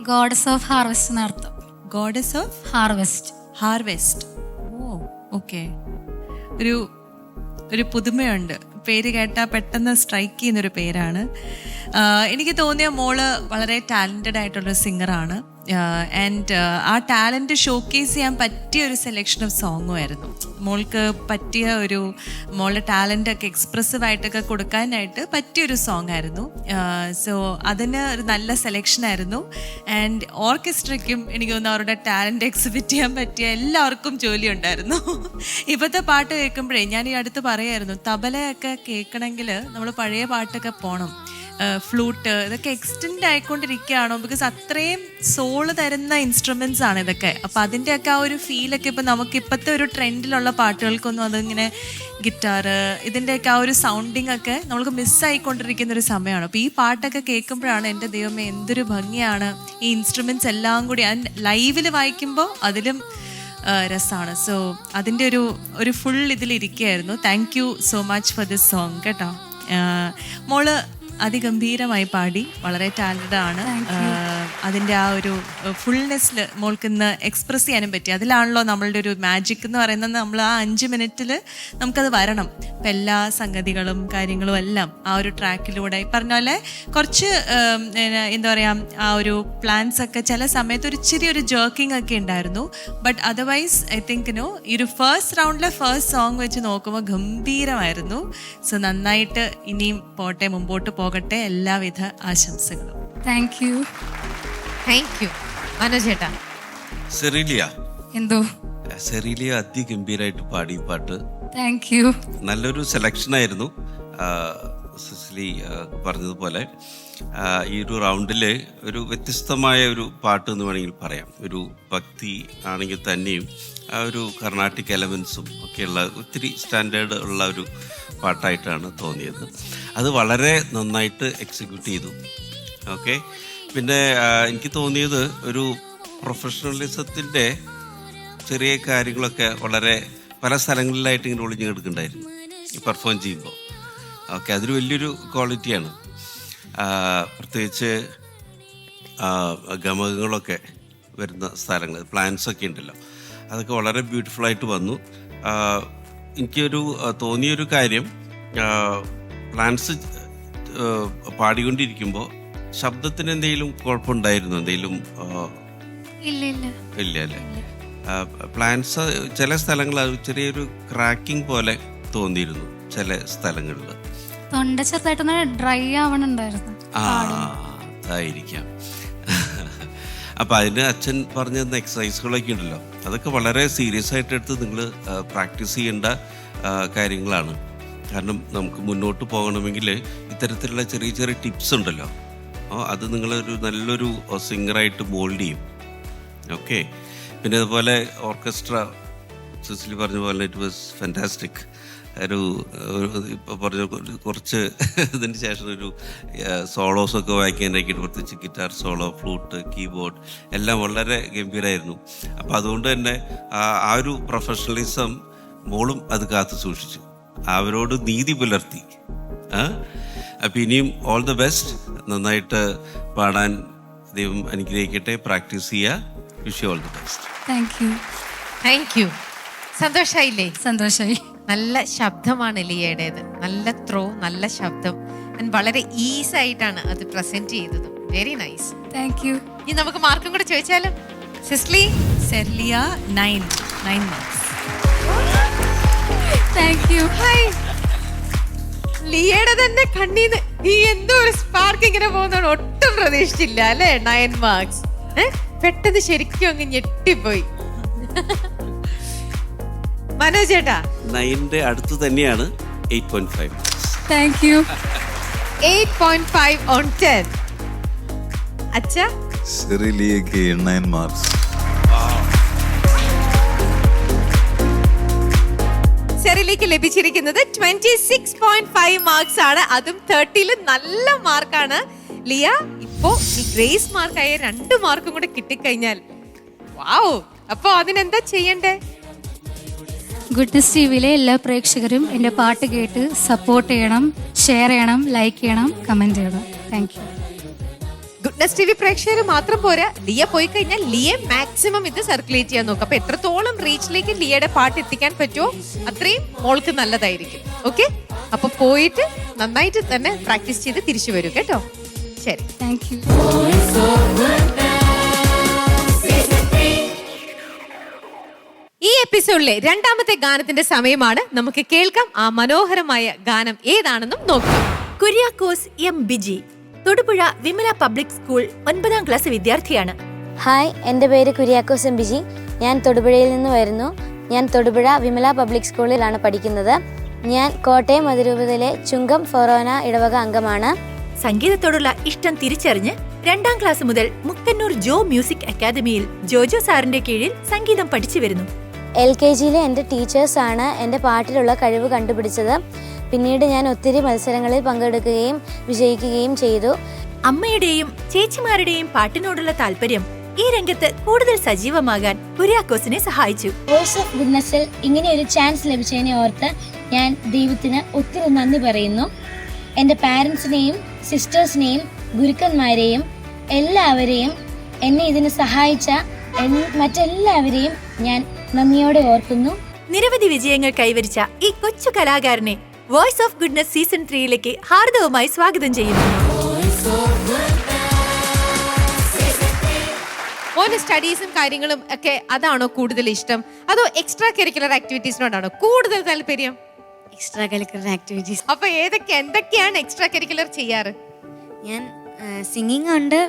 ഗോഡസ് ഓഫ് ഹാർവെസ്റ്റ് എന്നർത്ഥം. Goddess of harvest. Harvest. Oh, okay. ഒരു പുതുമയുണ്ട്. പേര് കേട്ടാൽ പെട്ടെന്ന് സ്ട്രൈക്ക് ചെയ്യുന്നൊരു പേരാണ്. എനിക്ക് തോന്നിയ മോള് വളരെ ടാലൻറ്റഡ് ആയിട്ടുള്ളൊരു സിംഗറാണ്. ആൻഡ് ആ ടാലൻറ്റ് ഷോക്കേസ് ചെയ്യാൻ പറ്റിയ ഒരു സെലക്ഷൻ ഓഫ് സോങ്ങും ആയിരുന്നു. മോൾക്ക് പറ്റിയ ഒരു മോളുടെ ടാലൻ്റൊക്കെ എക്സ്പ്രസീവായിട്ടൊക്കെ കൊടുക്കാനായിട്ട് പറ്റിയൊരു സോങ് ആയിരുന്നു. സോ അതിന് ഒരു നല്ല സെലക്ഷൻ ആയിരുന്നു. ആൻഡ് ഓർക്കസ്ട്രയ്ക്കും എനിക്ക് തോന്നുന്നു അവരുടെ ടാലൻറ്റ് എക്സിബിറ്റ് ചെയ്യാൻ പറ്റിയ എല്ലാവർക്കും ജോലി ഉണ്ടായിരുന്നു. ഇപ്പോഴത്തെ പാട്ട് കേൾക്കുമ്പോഴേ ഞാൻ ഈ അടുത്ത് പറയായിരുന്നു, തബലയൊക്കെ കേൾക്കണമെങ്കിൽ നമ്മൾ പഴയ പാട്ടൊക്കെ പോകണം. ഫ്ലൂട്ട് ഇതൊക്കെ എക്സ്റ്റെൻഡ് ആയിക്കൊണ്ടിരിക്കുകയാണോ, ബിക്കോസ് അത്രയും സോള് തരുന്ന ഇൻസ്ട്രുമെൻറ്റ്സ് ആണ് ഇതൊക്കെ. അപ്പം അതിൻ്റെയൊക്കെ ആ ഒരു ഫീലൊക്കെ ഇപ്പം നമുക്ക് ഇപ്പോഴത്തെ ഒരു ട്രെൻഡിലുള്ള പാട്ടുകൾക്കൊന്നും അതിങ്ങനെ ഗിറ്റാറ് ഇതിൻ്റെയൊക്കെ ആ ഒരു സൗണ്ടിങ് ഒക്കെ നമ്മൾക്ക് മിസ്സായിക്കൊണ്ടിരിക്കുന്ന ഒരു സമയമാണ്. അപ്പോൾ ഈ പാട്ടൊക്കെ കേൾക്കുമ്പോഴാണ് എൻ്റെ ദൈവമേ എന്തൊരു ഭംഗിയാണ് ഈ ഇൻസ്ട്രുമെൻറ്റ്സ് എല്ലാം കൂടി. ലൈവിൽ വായിക്കുമ്പോൾ അതിലും രസമാണ്. സോ അതിൻ്റെ ഒരു ഫുൾ ഇതിലിരിക്കുകയായിരുന്നു. Thank you so much for this song കേട്ടോ. മോള് അതിഗംഭീരമായി പാടി, വളരെ ടാലൻറ്റഡ് ആണ്. അതിൻ്റെ ആ ഒരു ഫുൾനെസ്സിൽ മോൾക്ക് ഇന്ന് എക്സ്പ്രസ് ചെയ്യാനും പറ്റി. അതിലാണല്ലോ നമ്മളുടെ ഒരു മാജിക് എന്ന് പറയുന്നത്. നമ്മൾ ആ 5 മിനിറ്റിൽ നമുക്കത് വരണം. അപ്പം എല്ലാ സംഗതികളും കാര്യങ്ങളും എല്ലാം ആ ഒരു ട്രാക്കിലൂടെ പറഞ്ഞ പോലെ കുറച്ച് എന്താ പറയുക, ആ ഒരു പ്ലാൻസ് ഒക്കെ ചില സമയത്ത് ഒരു ഇച്ചിരി ഒരു ജേർക്കിംഗ് ഒക്കെ ഉണ്ടായിരുന്നു. ബട്ട് അതർവൈസ് ഐ തിങ്ക് ഈ ഒരു ഫസ്റ്റ് റൗണ്ടിലെ ഫസ്റ്റ് സോങ് വെച്ച് നോക്കുമ്പോൾ ഗംഭീരമായിരുന്നു. സോ നന്നായിട്ട് ഇനിയും പോട്ടെ, മുമ്പോട്ട് പോകട്ടെ. എല്ലാവിധ ആശംസകളും. Thank you. Thank you. Manoj ചേട്ടാ. സെറീലിയ എന്തോ സെറീലിയ അതിഗംഭീരമായിട്ട് പാടി പാട്ട്. Thank you. നല്ലൊരു സെലക്ഷൻ ആയിരുന്നു. സിസ്ലി പറഞ്ഞതുപോലെ ഈ ഒരു റൗണ്ടിൽ ഒരു വ്യത്യസ്തമായ ഒരു പാട്ട് എന്ന് വേണമെങ്കിൽ പറയാം. ഒരു ഭക്തി ആണെങ്കിൽ തന്നെയും ആ ഒരു കർണാട്ടിക് എലമെൻസും ഒക്കെയുള്ള ഒത്തിരി സ്റ്റാൻഡേർഡ് ഉള്ള ഒരു പാട്ടായിട്ടാണ് തോന്നിയത്. അത് വളരെ നന്നായിട്ട് എക്സിക്യൂട്ട് ചെയ്തു. ഓക്കെ. പിന്നെ എനിക്ക് തോന്നിയത് ഒരു പ്രൊഫഷണലിസത്തിൻ്റെ ചെറിയ കാര്യങ്ങളൊക്കെ വളരെ പല സ്ഥലങ്ങളിലായിട്ട് ഇങ്ങനെ ഒളിഞ്ഞു കിടക്കുന്നുണ്ടായിരുന്നു ഈ പെർഫോം ചെയ്യുമ്പോൾ. ഓക്കെ, അതൊരു വലിയൊരു ക്വാളിറ്റിയാണ്. പ്രത്യേകിച്ച് ഗമകങ്ങളൊക്കെ വരുന്ന സ്ഥലങ്ങൾ, പ്ലാൻസൊക്കെ ഉണ്ടല്ലോ, അതൊക്കെ വളരെ ബ്യൂട്ടിഫുള്ളായിട്ട് വന്നു. എനിക്കൊരു തോന്നിയൊരു കാര്യം, പ്ലാൻസ് പാടിക്കൊണ്ടിരിക്കുമ്പോൾ ശബ്ദത്തിന് എന്തെങ്കിലും കുഴപ്പമുണ്ടായിരുന്നു? എന്തെങ്കിലും ഇല്ല അല്ലേ? പ്ലാൻസ് ചില സ്ഥലങ്ങളിൽ ചെറിയൊരു ക്രാക്കിംഗ് പോലെ തോന്നിയിരുന്നു ചില സ്ഥലങ്ങളിൽ. തൊണ്ട ചെറുതായിട്ടൊന്ന് ഡ്രൈ ആവണുണ്ടായിരുന്നു. അതായിരിക്കാം. അപ്പം അതിന് അച്ഛൻ പറഞ്ഞു തന്ന എക്സസൈസുകളൊക്കെ ഉണ്ടല്ലോ, അതൊക്കെ വളരെ സീരിയസ് ആയിട്ട് എടുത്ത് നിങ്ങൾ പ്രാക്ടീസ് ചെയ്യേണ്ട കാര്യങ്ങളാണ്. കാരണം നമുക്ക് മുന്നോട്ട് പോകണമെങ്കിൽ ഇത്തരത്തിലുള്ള ചെറിയ ചെറിയ ടിപ്സ് ഉണ്ടല്ലോ, അത് നിങ്ങളൊരു നല്ലൊരു സിംഗറായിട്ട് മോൾഡ് ചെയ്യും. ഓക്കെ. പിന്നെ അതുപോലെ ഓർക്കസ്ട്ര സിസിലി പറഞ്ഞ പോലെ ഇറ്റ് വാസ് ഫാന്റാസ്റ്റിക്. ഇപ്പോൾ പറഞ്ഞ കുറച്ച് ഇതിന് ശേഷം ഒരു സോളോസൊക്കെ വായിക്കാനായിട്ട്, പ്രത്യേകിച്ച് ഗിറ്റാർ സോളോ, ഫ്ലൂട്ട്, കീബോർഡ് എല്ലാം വളരെ ഗംഭീരമായിരുന്നു. അപ്പോൾ അതുകൊണ്ട് തന്നെ ആ ഒരു പ്രൊഫഷണലിസം മോളും അത് കാത്തു സൂക്ഷിച്ചു, അവരോട് നീതി പുലർത്തി. അപ്പം ഇനിയും ഓൾ ദ ബെസ്റ്റ്. നന്നായിട്ട് പാടാൻ ദൈവം അനുഗ്രഹിക്കട്ടെ. പ്രാക്ടീസ് ചെയ്യുക. Wish you all the best. Thank you. Thank you. സന്തോഷായില്ലേ? സന്തോഷമായി. നല്ല ശബ്ദമാണ് ലിയയുടേത്. നല്ല ത്രോ, നല്ല ശബ്ദം. വളരെ ഈസി ആയിട്ടാണ് അത് പ്രസന്റ് ചെയ്തത്. Very nice. Thank you. ഇനി നമുക്ക് മാർക്കും കൂടെ ചോദിച്ചാലോ? Sisly. Serlia 9 marks. Thank you. ലിയയുടെ തന്നെ കണ്ണീന്ന് ഈ എന്തോ ഒരു സ്പാർക്ക് ഇങ്ങനെ പോകുന്നതാണ്. ഒട്ടും പ്രതീക്ഷിച്ചില്ല അല്ലേ? 9 മാർക്സ്. പെട്ടെന്ന് ശരിക്കും അങ്ങ് ഞെട്ടിപ്പോയി. മനോജ് ചേട്ടാ. 9ന്റെ അടുത്ത് തന്നെയാണ് 8.5. Thank you. 8.5 on 10. അച്ഛാ. സെറീലിയക്ക് 9 മാർക്സ്. സെറിലേക്ക് ലഭിച്ചിരിക്കുന്നത് 26.5 മാർക്സ് ആണ്. അതും 30-ൽ നല്ല മാർക്കാണ്. ലിയ, ഇപ്പോ ഈ ഗ്രേസ് മാർക്കായ 2 മാർക്കും കൂടെ കിട്ടിക്കഴിഞ്ഞാൽ വാവ്. അപ്പൊ അതിനെന്താ ചെയ്യണ്ടേ? ഗുഡ്നസ് ടിവിയിലെ എല്ലാ പ്രേക്ഷകരും എൻ്റെ പാട്ട് കേട്ട് സപ്പോർട്ട് ചെയ്യണം, ഷെയർ ചെയ്യണം, ലൈക്ക് ചെയ്യണം, കമന്റ് ചെയ്യണം. Thank you. Plus T V പ്രേക്ഷകർ മാത്രം പോരാ, ലിയ പോയി കഴിഞ്ഞാൽ ലിയ മാക്സിമം ഇത് സർക്കുലേറ്റ് ചെയ്യാൻ നോക്കും. അപ്പൊ എത്രത്തോളം റീച്ചിലേക്ക് ലിയയുടെ പാട്ട് എത്തിക്കാൻ പറ്റുമോ അത്രയും മോൾക്ക് നല്ലതായിരിക്കും. ഓക്കെ, അപ്പൊ പോയിട്ട് നന്നായിട്ട് തന്നെ പ്രാക്ടീസ് ചെയ്ത് തിരിച്ചു വരൂ കേട്ടോ. ശരി, താങ്ക് യു. ഈ എപ്പിസോഡിലെ രണ്ടാമത്തെ ഗാനത്തിന്റെ സമയമാണ്. നമുക്ക് കേൾക്കാം ആ മനോഹരമായ ഗാനം ഏതാണെന്നും നോക്കാം. Kuriakose M Biji, Thodupuzha Vimala public school 9ാം class വിദ്യാർത്ഥിയാണ്. ഹായ്, എൻ്റെ പേര് കുര്യാക്കോസ് എം ബിജി. ഞാൻ തൊടുപുഴയിൽ നിന്ന് വരുന്നു. ഞാൻ തൊടുപുഴ വിമല പബ്ലിക് സ്കൂളിലാണ് പഠിക്കുന്നത്. ഞാൻ കോട്ടയം അതിരൂപതയിലെ ചുങ്കം ഫൊറോന ഇടവക അംഗമാണ്. സംഗീതത്തോടുള്ള ഇഷ്ടം തിരിച്ചറിഞ്ഞ് 2ാം ക്ലാസ് മുതൽ മുക്കന്നൂർ ജോ മ്യൂസിക് അക്കാദമിയിൽ ജോജോ സാറിന്റെ കീഴിൽ സംഗീതം പഠിച്ചു വരുന്നു. LKGയിലെ എൻ്റെ ടീച്ചേഴ്സാണ് എൻ്റെ പാട്ടിലുള്ള കഴിവ് കണ്ടുപിടിച്ചത്. പിന്നീട് ഞാൻ ഒത്തിരി മത്സരങ്ങളിൽ പങ്കെടുക്കുകയും വിജയിക്കുകയും ചെയ്തു. അമ്മയുടെയും ചേച്ചിമാരുടെയും പാട്ടിനോടുള്ള താല്പര്യം ഈ രംഗത്ത് കൂടുതൽ സജീവമാകാൻ കുര്യാക്കോസിനെ സഹായിച്ചു. വോയിസ് ഓഫ് ഗുഡ്നസ്സിൽ ഇങ്ങനെ ഒരു ചാൻസ് ലഭിച്ചതിനെ ഓർത്ത് ഞാൻ ദൈവത്തിന് ഒത്തിരി നന്ദി പറയുന്നു. എൻ്റെ പാരൻസിനെയും സിസ്റ്റേഴ്സിനെയും ഗുരുക്കന്മാരെയും എല്ലാവരെയും എന്നെ ഇതിന് സഹായിച്ച മറ്റെല്ലാവരെയും ഞാൻ നന്ദിയോടെ ഓർക്കുന്നു. നിരവധി വിജയങ്ങൾ കൈവരിച്ച ഈ കൊച്ചു കലാകാരനെ വോയിസ് ഓഫ് ഗുഡ്നസ് സീസൺ 3യിലേക്ക് ഹാർദവമായി സ്വാഗതം ചെയ്യുന്നു. ഓന് സ്റ്റഡീസും കാര്യങ്ങളും ഒക്കെ അതാണോ കൂടുതൽ ഇഷ്ടം, അതോ എക്സ്ട്രാ കരിക്കുലർ ആക്ടിവിറ്റീസിനോടാണോ കൂടുതൽ താല്പര്യം? Extra curricular activities. അപ്പൊ എന്തൊക്കെയാണ് എക്സ്ട്രാ കരിക്കുലർ ചെയ്യാറ്? ഞാൻ സിംഗിങ് ഉണ്ട്,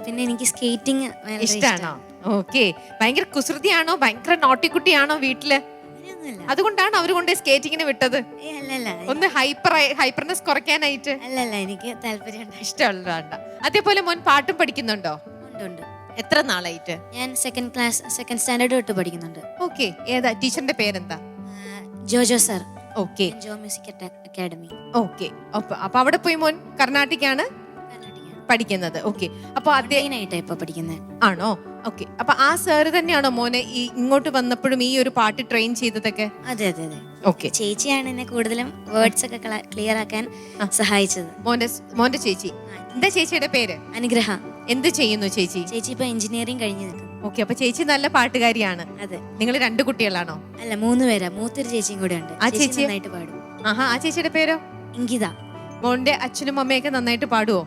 പിന്നെ എനിക്ക് സ്കേറ്റിംഗ് ഇഷ്ടാണോ? ഓക്കെ. ഭയങ്കര കുസൃതിയാണോ, ഭയങ്കര നോട്ടിക്കുട്ടിയാണോ വീട്ടില്? അതുകൊണ്ടാണ് അവർ കൊണ്ട് സ്കേറ്റിങ്ങിന് വിട്ടത്? ഒന്ന് ഹൈപ്പർനെസ് കുറയ്ക്കാനായിട്ട്? അല്ലല്ല, എനിക്ക് താല്പര്യം ഇഷ്ടമുള്ളതാണ്ട. അതേപോലെ മോൻ പാട്ടും പഠിക്കുന്നുണ്ടോ? ഉണ്ട്. എത്ര നാളായിട്ട്? ഞാൻ സെക്കൻഡ് സ്റ്റാൻഡേർഡ് തൊട്ട് പഠിക്കുന്നുണ്ട്. ഓക്കെ. ഏതാ ടീച്ചറിന്റെ പേരെന്താ? ജോജോ സർ. ഓക്കെ. ജോ മ്യൂസിക് അക്കാഡമി. ഓക്കെ. അപ്പൊ അവിടെ പോയി മോൻ കർണാട്ടിക്കാണ് പഠിക്കുന്നത്? ഓക്കെ. അപ്പൊ അദ്ദേഹമായിട്ടാ ഇപ്പൊ പഠിക്കുന്നത്. ആണോ? ഓക്കെ. അപ്പൊ ആ സാറ് തന്നെയാണോ മോനെ ഇങ്ങോട്ട് വന്നപ്പോഴും ഈ ഒരു പാട്ട് ട്രെയിൻ ചെയ്തതൊക്കെ? അതെ അതെ അതെ. ഓക്കെ. ചേച്ചിയാണ് എന്നെ കൂടുതലും വേർഡ്സ് ഒക്കെ ക്ലിയർ ആക്കാൻ സഹായിച്ചത്. മോന്റെ ചേച്ചി. എന്താ ചേച്ചിയുടെ പേര്? അനുഗ്രഹ. എന്ത് ചെയ്യുന്നു ചേച്ചി? ചേച്ചി ഇപ്പൊ എഞ്ചിനീയറിംഗ് കഴിഞ്ഞു നിൽക്കും. ഓക്കെ. അപ്പൊ ചേച്ചി നല്ല പാട്ടുകാരിയാണ്. അതെ. നിങ്ങൾ 2 കുട്ടികളാണോ? അല്ല, 3 പേരാ. മൂത്തൊരു ചേച്ചിയും കൂടെ ഉണ്ട്. ആ ചേച്ചി നന്നായിട്ട് പാടും. ആഹാ. ആ ചേച്ചിയുടെ പേരോ? ഇങ്കിത. മോന്റെ അച്ഛനും അമ്മയൊക്കെ നന്നായിട്ട് പാടുവോ?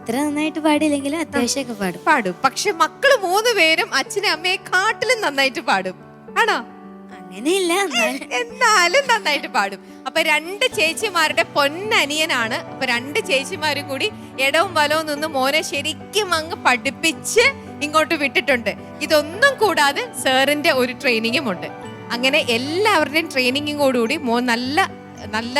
അത്ര നന്നായിട്ട് പാടില്ലെങ്കിലും അത്യാവശ്യമൊക്കെ പാടും. പക്ഷെ മക്കള് 3 പേരും അച്ഛനും അമ്മയെ കാട്ടിലും നന്നായിട്ട് പാടും. ആണോ? അങ്ങനെയില്ല, എന്നാലും നന്നായിട്ട് പാടും. അപ്പൊ 2 ചേച്ചിമാരുടെ പൊന്നനിയനാണ്. അപ്പൊ 2 ചേച്ചിമാരും കൂടി ഇടവും വലവും നിന്ന് മോനെ ശരിക്കും അങ്ങ് പഠിപ്പിച്ച് ഇങ്ങോട്ട് വിട്ടിട്ടുണ്ട്. ഇതൊന്നും കൂടാതെ സാറിന്റെ ഒരു ട്രെയിനിങ്ങും ഉണ്ട്. അങ്ങനെ എല്ലാവരുടെയും ട്രെയിനിങ്ങോടുകൂടി മോൻ നല്ല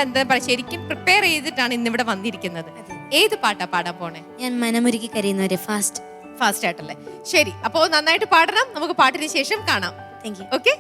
എന്താ പറയുക, ശരിക്കും പ്രിപ്പയർ ചെയ്തിട്ടാണ് ഇന്നിവിടെ വന്നിരിക്കുന്നത്. ഏത് പാട്ടാ പാടാൻ പോണേ? ഞാൻ മനമുരുകി കരയുന്നവരെ ഫാസ്റ്റ് ആയിട്ടല്ലേ? ശരി, അപ്പോ നന്നായിട്ട് പാടണം. നമുക്ക് പാട്ടിന് ശേഷം കാണാം. Thank you. ഓക്കെ.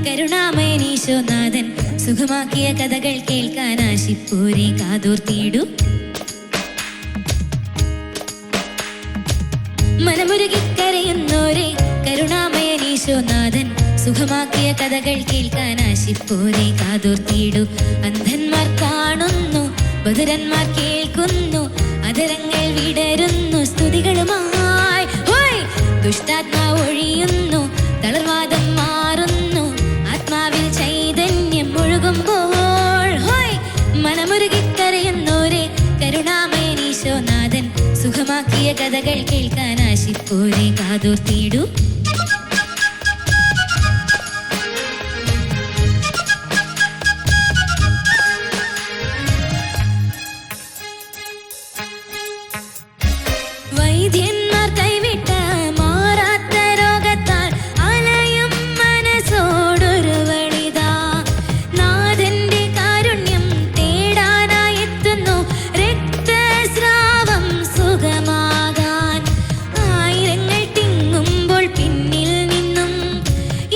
കരുണാമയനീശോനാഥൻ സുഖമാക്കിയ കഥകൾ കേൾക്കാൻ ആശിപ്പൂരെ കാതോർത്തിയിടൂ. മനമുരുകിക്കരയുന്നോരെ കരുണാമയനീശോനാഥൻ സുഖമാക്കിയ കഥകൾ കേൾക്കാൻ ആശിപ്പൂരെ കാതോർത്തിയിടൂ. അന്ധന്മാർ കാണുന്നു, ബധിരന്മാർ കേൾക്കുന്നു, അധരങ്ങൾ വിടരുന്നു സ്തുതികളുമായി. ദുഷ്ടാത്മാവ് ഒഴിയുന്നു, തളർവാദം മാറുന്നു, ആത്മാവിൽ ചൈതന്യം മനമുരുകിക്കരയുന്നോരെ കരുണാമയനീശോനാഥൻ സുഖമാ സുഖമാക്കിയ കഥകൾ കേൾക്കാൻ ആശിപ്പോരെ കാതോർത്തിടൂ. വൈദ്യന്മാർ കൈവിട്ട മാറാത്ത രോഗത്താൽ അലയും മനസ്സോടൊരു വഴിതാ. നാഥന്റെ കാരുണ്യം തേടാനായി എത്തുന്നു രക്തസ്രാവം സുഖമാകാൻ. ആയിരങ്ങൾ തിങ്ങുമ്പോൾ പിന്നിൽ നിന്നും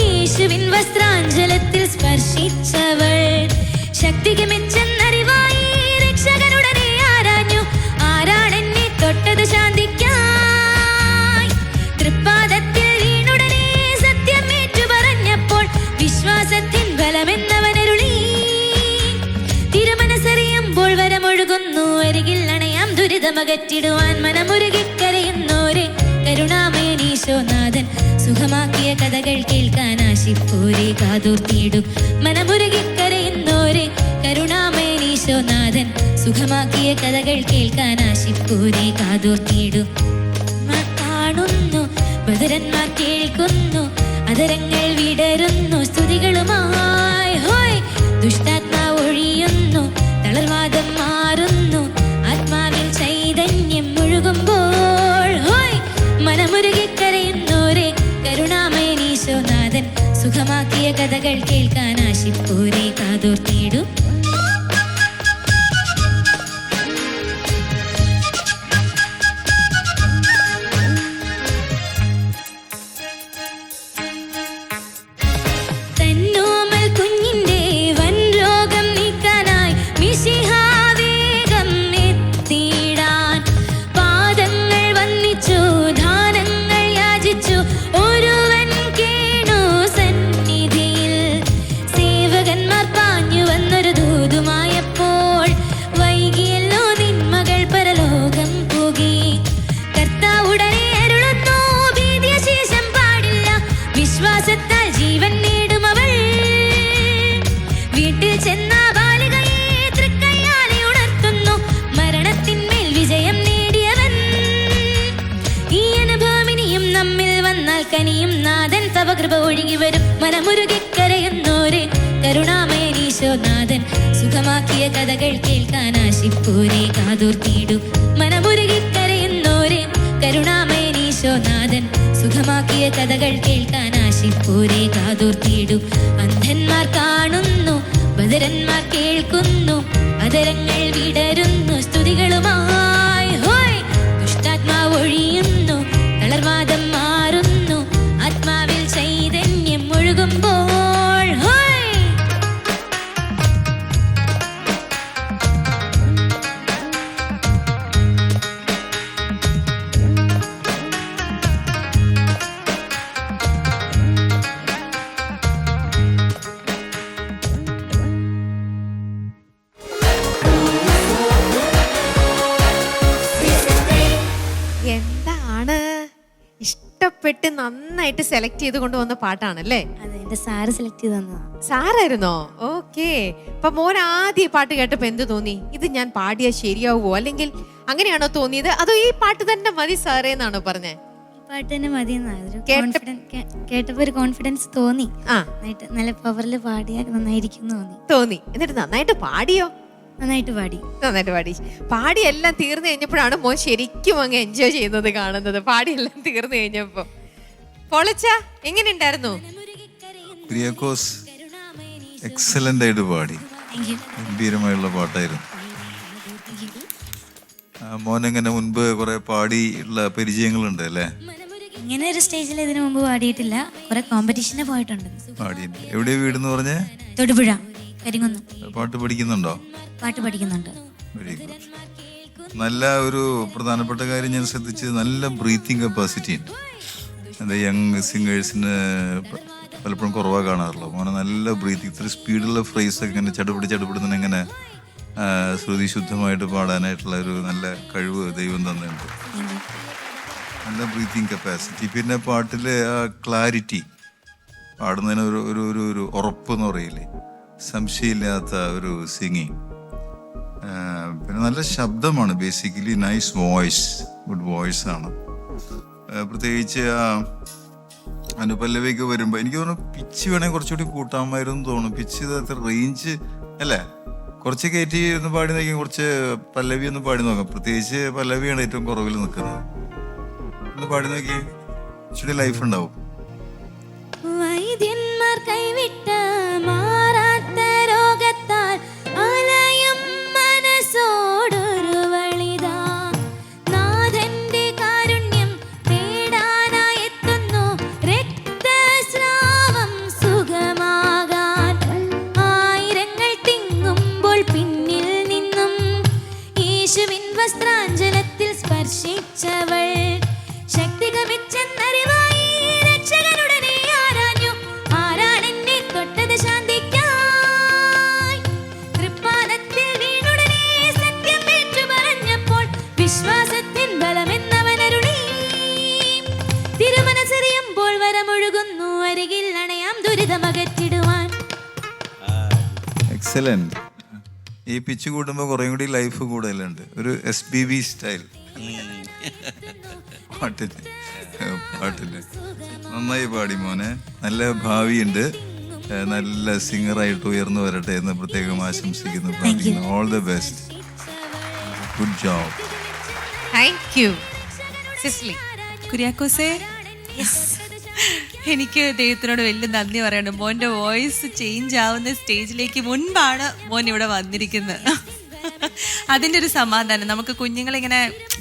യേശുവിൻ വസ്ത്രാഞ്ചലത്തിൽ സ്പർശിച്ചവൾ ശക്തിക്ക് മെച്ചെന്നറിവായി രക്ഷകനുടനെ ആരാഞ്ഞു. ആരാണെന്നെ തൊട്ടത് ശാന്തിക്കായി. തൃപ്പാദത്തിൽ വീണുടനെ സത്യമേറ്റു പറഞ്ഞപ്പോൾ വിശ്വാസത്തിൻ ബലമെന്നവനരുളി. തിരുമനസറിയുമ്പോൾ വരമൊഴുകുന്നു അരികിൽ അണയാം ദുരിതമകറ്റിടുവാൻ. മനമുരുകിക്കരയുന്നോരെ കരുണാമയനീശോനാഥൻ സുഖമാക്കിയ കഥകൾ കേൾക്കാൻ ആശിപ്പോരെ കാതോർത്തിടും. മനമുരുകിക്കരയുന്നോരെ കരുണാമയനീശോനാഥൻ സുഖമാക്കിയ കഥകൾ കേൾക്കാൻ ആശിപ്പോരെ കാതോർത്തിടും. കാണുന്നു ബദരന്മാർ കേൾക്കുന്നു അതരങ്ങൾ വിടരുന്നു സ്തുതികളുമായി. ഹോയ് ദുഷ്ടാത്മാവ് ഒഴിയുന്നു തളർവാദം മാറുന്നു ആത്മാവിൽ ചൈതന്യം ഒഴുകുമ്പോൾ. ഹോയ് മനമുരുകിക്കരയുന്നോരെ കരുണാമയനീശോനാഥൻ സുഖമാക്കിയ കഥകൾ കേൾക്കാൻ ആശിപ്പോരെ കാതോർത്തിടും. തന്നോമൽ കുഞ്ഞിന്റെ വൻ രോഗം നീക്കാനായി മിശിഹാ വേഗം എത്തിയിടാൻ. പാദങ്ങൾ വന്ദിച്ചു ദാനങ്ങൾ യാചിച്ചു ഒരുവൻ കേണു സന്നിധിയിൽ. സേവകന്മാർ പാഞ്ഞു വന്നൊരു ദൂതുമായപ്പോൾ വൈകിയല്ലോ നിന്മകൾ പരലോകം പോകി. കർത്താവ് ഉടനെ അരുളുന്നു ഭീതിയ ശേഷം പാടില്ല. വിശ്വാസത്താൽ ജീവൻ നേടും അവൾ. വീട്ടിൽ ചെന്ന ബാലികയെ തൃക്കയ്യാലെ ഉണർത്തുന്നു മരണത്തിന്മേൽ വിജയം നേടിയവൻ. ഈ അനുഭവം ഇനിയും നമ്മിൽ വന്നാൽ കനിയും നാഥൻ തവ കൃപ ഒഴുകി വരും. മനമുരുകിക്കരയുന്നോരെ കരുണാമയനീശോനാഥൻ സുഖമാക്കിയ കഥകൾ കേൾക്കാൻ ആശിപ്പോരെ കാതോർത്തിടും. മനമുരുകിക്കരയുന്നോരെ കരുണാമയനീശോനാഥൻ സുഖമാക്കിയ കഥകൾ കേൾക്കാൻ ആശിപ്പോരെ കാതോർത്തിടും. അന്ധന്മാർ കാണുന്നു ബദരന്മാർ കേൾക്കുന്നു അതരങ്ങൾ വിടരുന്നു സ്തുതികളുമായി. ഹോയ് ദുഷ്ടാത്മാവ് ഒഴിയുന്നു തളർവാദം മാറുന്നു ആത്മാവിൽ ചൈതന്യം ഒഴുകുമ്പോൾ. ഹോയ് എന്താണ് ഇഷ്ടപ്പെട്ട് നന്നായിട്ട് സെലക്ട് ചെയ്ത് കൊണ്ടുവന്ന പാട്ടാണല്ലേ? അതെ, എന്റെ സാറ് സെലക്ട് ചെയ്ത് തന്നതാ. സാറായിരുന്നോ? ഓക്കെ. അപ്പൊ മോൻ ആദ്യം ഈ പാട്ട് കേട്ടപ്പോ എന്ത് തോന്നി? ഇത് ഞാൻ പാടിയാ ശരിയാവുമോ, അല്ലെങ്കിൽ അങ്ങനെയാണോ തോന്നിയത്, അതോ ഈ പാട്ട് തന്നെ മതി സാറേ എന്നാണോ പറഞ്ഞേ? ഈ പാട്ട് തന്നെ മതി. കേട്ടപ്പോ ഒരു കോൺഫിഡൻസ് തോന്നി. നല്ല പവറിൽ പാടിയാൽ നന്നായിരിക്കും തോന്നി. എന്നിട്ട് നന്നായിട്ട് പാടിയോ? നന്നായിട്ട് പാടി. പാടി എല്ലാം തീർന്നു കഴിഞ്ഞപ്പോഴാണ് മോൻ ശരിക്കും അങ്ങ് എൻജോയ് ചെയ്യുന്നത് കാണുന്നത്. പാടി എല്ലാം തീർന്നു കഴിഞ്ഞപ്പോ പൊളിച്ച എങ്ങനെ ഉണ്ടായിരുന്നു? കുര്യാക്കോസ് എക്സലന്റ് ആയിട്ട് പാടി, ഗംഭീരമായുള്ള പാട്ടായിരുന്നു. മോനെങ്ങനെ മുൻപ് കുറെ പാടിയുള്ള പരിചയങ്ങളുണ്ട് അല്ലേ? ഇങ്ങനെ ഒരു സ്റ്റേജിൽ ഇതിനു മുമ്പ് പാടിയിട്ടില്ല. കുറെ കോമ്പറ്റീഷന് പോയിട്ടുണ്ട്. പാടിയിട്ടുണ്ട്. എവിടെയാ വീടെന്ന് പറഞ്ഞേ? തൊടുപുഴ, കരിങ്കുന്നം. പാട്ട് പഠിക്കുന്നുണ്ടോ? പാട്ട് പഠിക്കുന്നുണ്ട്. Very good. നല്ല ഒരു പ്രധാനപ്പെട്ട കാര്യം ഞാൻ ശ്രദ്ധിച്ചത്, നല്ല ബ്രീത്തിങ് കപ്പാസിറ്റി ഉണ്ട്. എന്താ യങ് സിംഗേഴ്സിന് പലപ്പോഴും കുറവാണ് കാണാറുള്ളത്. മോനെ നല്ല ബ്രീത്തിങ്, ഇത്ര സ്പീഡുള്ള ഫ്രേസ് ഒക്കെ ഇങ്ങനെ ചടുപിടുന്ന ഇങ്ങനെ ശ്രുതി ശുദ്ധമായിട്ട് പാടാനായിട്ടുള്ള ഒരു നല്ല കഴിവ് ദൈവം തന്നിട്ടുണ്ട്. നല്ല ബ്രീത്തിങ് കപ്പാസിറ്റി. പിന്നെ പാട്ടിലെ ആ ക്ലാരിറ്റി, പാടുന്നതിന് ഒരു ഉറപ്പ് എന്ന് പറയില്ലേ, സംശയമില്ലാത്ത ഒരു സിംഗിങ്. പിന്നെ നല്ല ശബ്ദമാണ്, basically nice voice, good voice ആണ്. പ്രത്യേകിച്ച് അനുപല്ലവിക്ക് വരുമ്പോൾ എനിക്ക് തോന്നുന്നു പിച്ച് വേണമെങ്കിൽ കുറച്ചുകൂടി കൂട്ടാമായിരുന്നു തോന്നുന്നു. പിച്ച് റേഞ്ച് അല്ലേ, കുറച്ച് കയറ്റി ഒന്ന് പാടി നോക്കി, കുറച്ച് പല്ലവി ഒന്ന് പാടി നോക്കാം. പ്രത്യേകിച്ച് പല്ലവിയാണ് ഏറ്റവും കുറവിൽ നിൽക്കുന്നത്. ഒന്ന് പാടി നോക്കി, ഇച്ചിരി ലൈഫ് ഉണ്ടാവും. വൈദ്യന്മാർ കൈവിട്ട മാറാത്ത രോഗത്താൽ അലയും മനസ്സോടൊരു വളിതാ നാഥന്റെ കാരുണ്യം തേടാനായി എത്തുന്നു രക്തസ്രാവം സുഖമാകാൻ. ആയിരങ്ങൾ തിങ്ങുമ്പോൾ പിന്നിൽ നിന്നും യേശുവിൻ വസ്ത്രാഞ്ചലത്തിൽ സ്പർശിച്ചവൾ ശക്തി ഗമിച്ചെന്നറിവായി രക്ഷകനുടനെ ആരാഞ്ഞു. ആരാണെന്നെ തൊട്ടത് ശാന്തിക്കായി? തൃപ്പാദത്തിൽ വീണുടനെ സത്യം ഏറ്റു പറഞ്ഞപ്പോൾ വിശ്വാസത്തിൻ ബലമെന്നവനരുളി. തിരുമനസറിയുമ്പോൾ വരമൊഴുകുന്നു അരികിൽ അണയാം ദുരിതമകറ്റിടുവാൻ. എക്സലന്റ്. ഈ പിച്ച് കൂടുമ്പോൾ കുറേ കൂടി ലൈഫ് കൂടുതലുണ്ട്. ഒരു SPB സ്റ്റൈൽ പാട്ടിന് നന്നായി പാടി മോനെ. നല്ല ഭാവിയുണ്ട്. നല്ല സിംഗറായിട്ട് ഉയർന്നു വരട്ടെ എന്ന് പ്രത്യേകം ആശംസിക്കുന്നു. All the best. Good job. Thank you Sisly. കുര്യാക്കോസേ, എനിക്ക് ദൈവത്തിനോട് വലിയ നന്ദി പറയണം. മോൻ്റെ വോയിസ് ചേഞ്ച് ആവുന്ന സ്റ്റേജിലേക്ക് മുൻപാണ് മോൻ ഇവിടെ വന്നിരിക്കുന്നത്. അതിൻ്റെ ഒരു സമാധാനം. നമുക്ക് കുഞ്ഞുങ്ങളിങ്ങനെ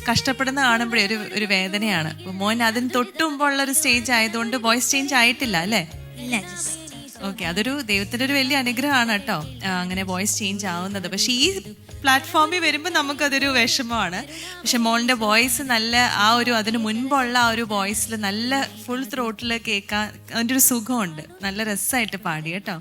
കഷ്ടപ്പെടുന്ന കാണുമ്പോഴേ ഒരു വേദനയാണ്. അപ്പോൾ മോൻ അതിന് തൊട്ടുമുമ്പുള്ള ഒരു സ്റ്റേജ് ആയതുകൊണ്ട് വോയിസ് ചേഞ്ച് ആയിട്ടില്ല അല്ലേ? ഓക്കെ, അതൊരു ദൈവത്തിൻ്റെ ഒരു വലിയ അനുഗ്രഹമാണ് കേട്ടോ, അങ്ങനെ വോയിസ് ചേഞ്ച് ആവുന്നത്. പക്ഷേ ഈ പ്ലാറ്റ്ഫോമിൽ വരുമ്പോൾ നമുക്കതൊരു വിഷമമാണ്. പക്ഷെ മോളുടെ വോയിസ് നല്ല അതിന് മുൻപുള്ള ആ ഒരു വോയിസിൽ നല്ല ഫുൾ ത്രോട്ടിൽ കേൾക്കാൻ അതിൻ്റെ ഒരു സുഖമുണ്ട്. നല്ല രസമായിട്ട് പാടി കേട്ടോ.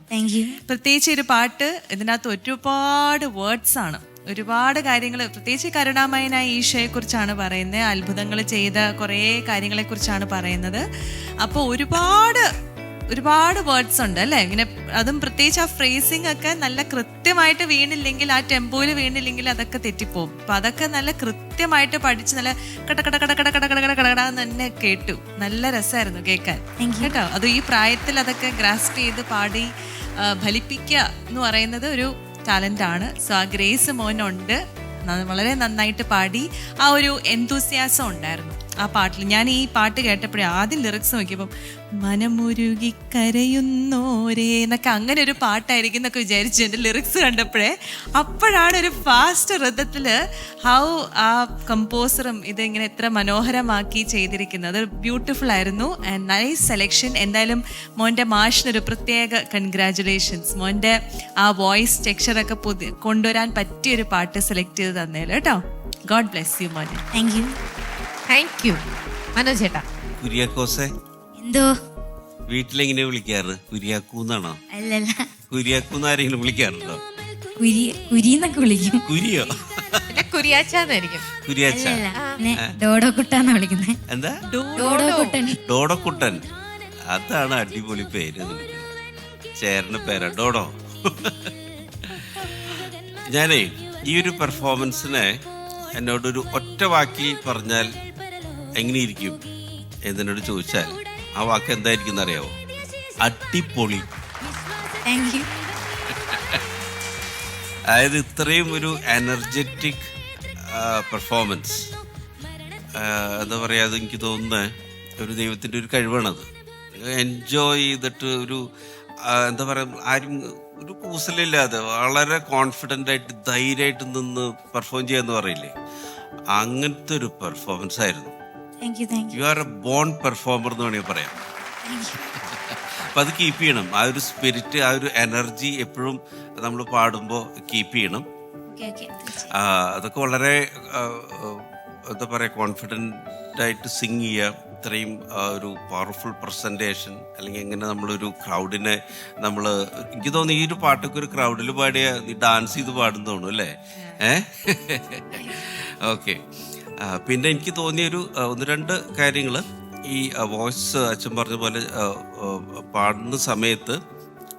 പ്രത്യേകിച്ച് ഒരു പാട്ട് ഇതിനകത്ത് ഒരുപാട് വേർഡ്സ് ആണ്, ഒരുപാട് കാര്യങ്ങൾ. പ്രത്യേകിച്ച് കരുണാമയനായ ഈശോയെക്കുറിച്ചാണ് പറയുന്നത്, അത്ഭുതങ്ങൾ ചെയ്ത കുറേ കാര്യങ്ങളെക്കുറിച്ചാണ് പറയുന്നത്. അപ്പോൾ ഒരുപാട് വേർഡ്സ് ഉണ്ട് അല്ലേ? ഇങ്ങനെ അതും പ്രത്യേകിച്ച് ആ ഫ്രേസിംഗ് ഒക്കെ നല്ല കൃത്യമായിട്ട് വീണില്ലെങ്കിൽ, ആ ടെമ്പോയിൽ വീണില്ലെങ്കിൽ അതൊക്കെ തെറ്റിപ്പോവും. അപ്പം അതൊക്കെ നല്ല കൃത്യമായിട്ട് പഠിച്ച് നല്ല കടകടന്ന് തന്നെ കേട്ടു. നല്ല രസമായിരുന്നു കേൾക്കാൻ കേട്ടോ. അത് ഈ പ്രായത്തിൽ അതൊക്കെ ഗ്രാസ്പ് ചെയ്ത് പാടി ഫലിപ്പിക്കുക എന്ന് പറയുന്നത് ഒരു ടാലൻ്റാണ്. സോ ആ ഗ്രേസ് മോനുണ്ട്, വളരെ നന്നായിട്ട് പാടി. ആ ഒരു എന്തൂസിയാസം ഉണ്ടായിരുന്നു ആ പാട്ടിൽ. ഞാൻ ഈ പാട്ട് കേട്ടപ്പോഴേ ആദ്യം ലിറിക്സ് നോക്കിയപ്പം മനമുരുകി കരയുന്നോരേ എന്നൊക്കെ അങ്ങനെ ഒരു പാട്ടായിരിക്കും എന്നൊക്കെ വിചാരിച്ചു എൻ്റെ ലിറിക്സ് കണ്ടപ്പോഴേ. അപ്പോഴാണ് ഒരു ഫാസ്റ്റ് ഋതത്തിൽ ഹൗ ആ കമ്പോസറും ഇതിങ്ങനെ എത്ര മനോഹരമാക്കി ചെയ്തിരിക്കുന്നത്. അത് ബ്യൂട്ടിഫുൾ ആയിരുന്നു ആൻഡ് നൈസ് സെലക്ഷൻ. എന്തായാലും മോൻ്റെ മാഷിനൊരു പ്രത്യേക കൺഗ്രാജുലേഷൻസ്. മോൻ്റെ ആ വോയിസ് ടെക്സ്ചറൊക്കെ കൊണ്ടുവരാൻ പറ്റിയൊരു പാട്ട് സെലക്ട് ചെയ്ത് തന്നേലും കേട്ടോ. ഗോഡ് ബ്ലെസ് യു മോനെ. Thank you. മനോജ് ചേട്ടാ. കുര്യാക്കോസേ, എന്തോ വീട്ടിലെങ്ങനെ വിളിക്കാറ്? കുര്യാക്കൂന്നാണോ? അല്ലല്ല, കുര്യാക്കൂന്ന് ആരെങ്കിലും വിളിക്കാറുണ്ടോ? കുരിന്നൊക്കെ വിളിക്കും. കുരിയോ? പിന്നെ കുര്യാച്ചാന്നായിരിക്കും. കുര്യാച്ച. ഡോഡോ കുട്ടാന്നാ വിളിക്കുന്നത്. എന്താ? ഡോഡോക്കുട്ടൻ. അതാണ് അടിപൊളി പേര്. ചേരന്റെ പേരാ ഡോഡോ. ഞാനേ ഈ ഒരു പെർഫോമൻസിനെ എന്നോടൊരു ഒറ്റ വാക്കിൽ പറഞ്ഞാൽ എങ്ങനെയിരിക്കും എന്നോട് ചോദിച്ചാൽ ആ വാക്ക് എന്തായിരിക്കും എന്നറിയാവോ? അടിപൊളി. അതായത് ഇത്രയും ഒരു എനർജറ്റിക് പെർഫോമൻസ് എന്താ പറയുക, അത് എനിക്ക് തോന്നുന്നത് ഒരു ദൈവത്തിൻ്റെ ഒരു കഴിവാണത്. എൻജോയ് ചെയ്തിട്ട് ഒരു എന്താ പറയുക, ആരും ഒരു കൂസലില്ലാതെ വളരെ കോൺഫിഡൻ്റ് ആയിട്ട് ധൈര്യമായിട്ട് നിന്ന് പെർഫോം ചെയ്യാന്ന് പറയില്ലേ, അങ്ങനത്തെ ഒരു പെർഫോമൻസ് ആയിരുന്നു. You are a born performer എന്ന് വേണമെങ്കിൽ പറയാം. അപ്പം അത് കീപ്പ് ചെയ്യണം. ആ ഒരു സ്പിരിറ്റ്, ആ ഒരു എനർജി എപ്പോഴും നമ്മൾ പാടുമ്പോൾ കീപ്പ് ചെയ്യണം. അതൊക്കെ വളരെ എന്താ പറയുക, കോൺഫിഡൻ്റ് ആയിട്ട് സിങ് ചെയ്യുക. ഇത്രയും ഒരു പവർഫുൾ പ്രസൻറ്റേഷൻ, അല്ലെങ്കിൽ എങ്ങനെ നമ്മളൊരു ക്രൗഡിനെ എനിക്ക് തോന്നുന്നു ഈ ഒരു പാട്ടൊക്കെ ഒരു ക്രൗഡിൽ പാടിയ നീ ഡാൻസ് ചെയ്ത് പാടുന്നു തോന്നുന്നു അല്ലേ? ഓക്കെ. പിന്നെ എനിക്ക് തോന്നിയൊരു ഒന്ന് രണ്ട് കാര്യങ്ങൾ, ഈ വോയിസ് അച്ഛൻ പറഞ്ഞ പോലെ പാടുന്ന സമയത്ത്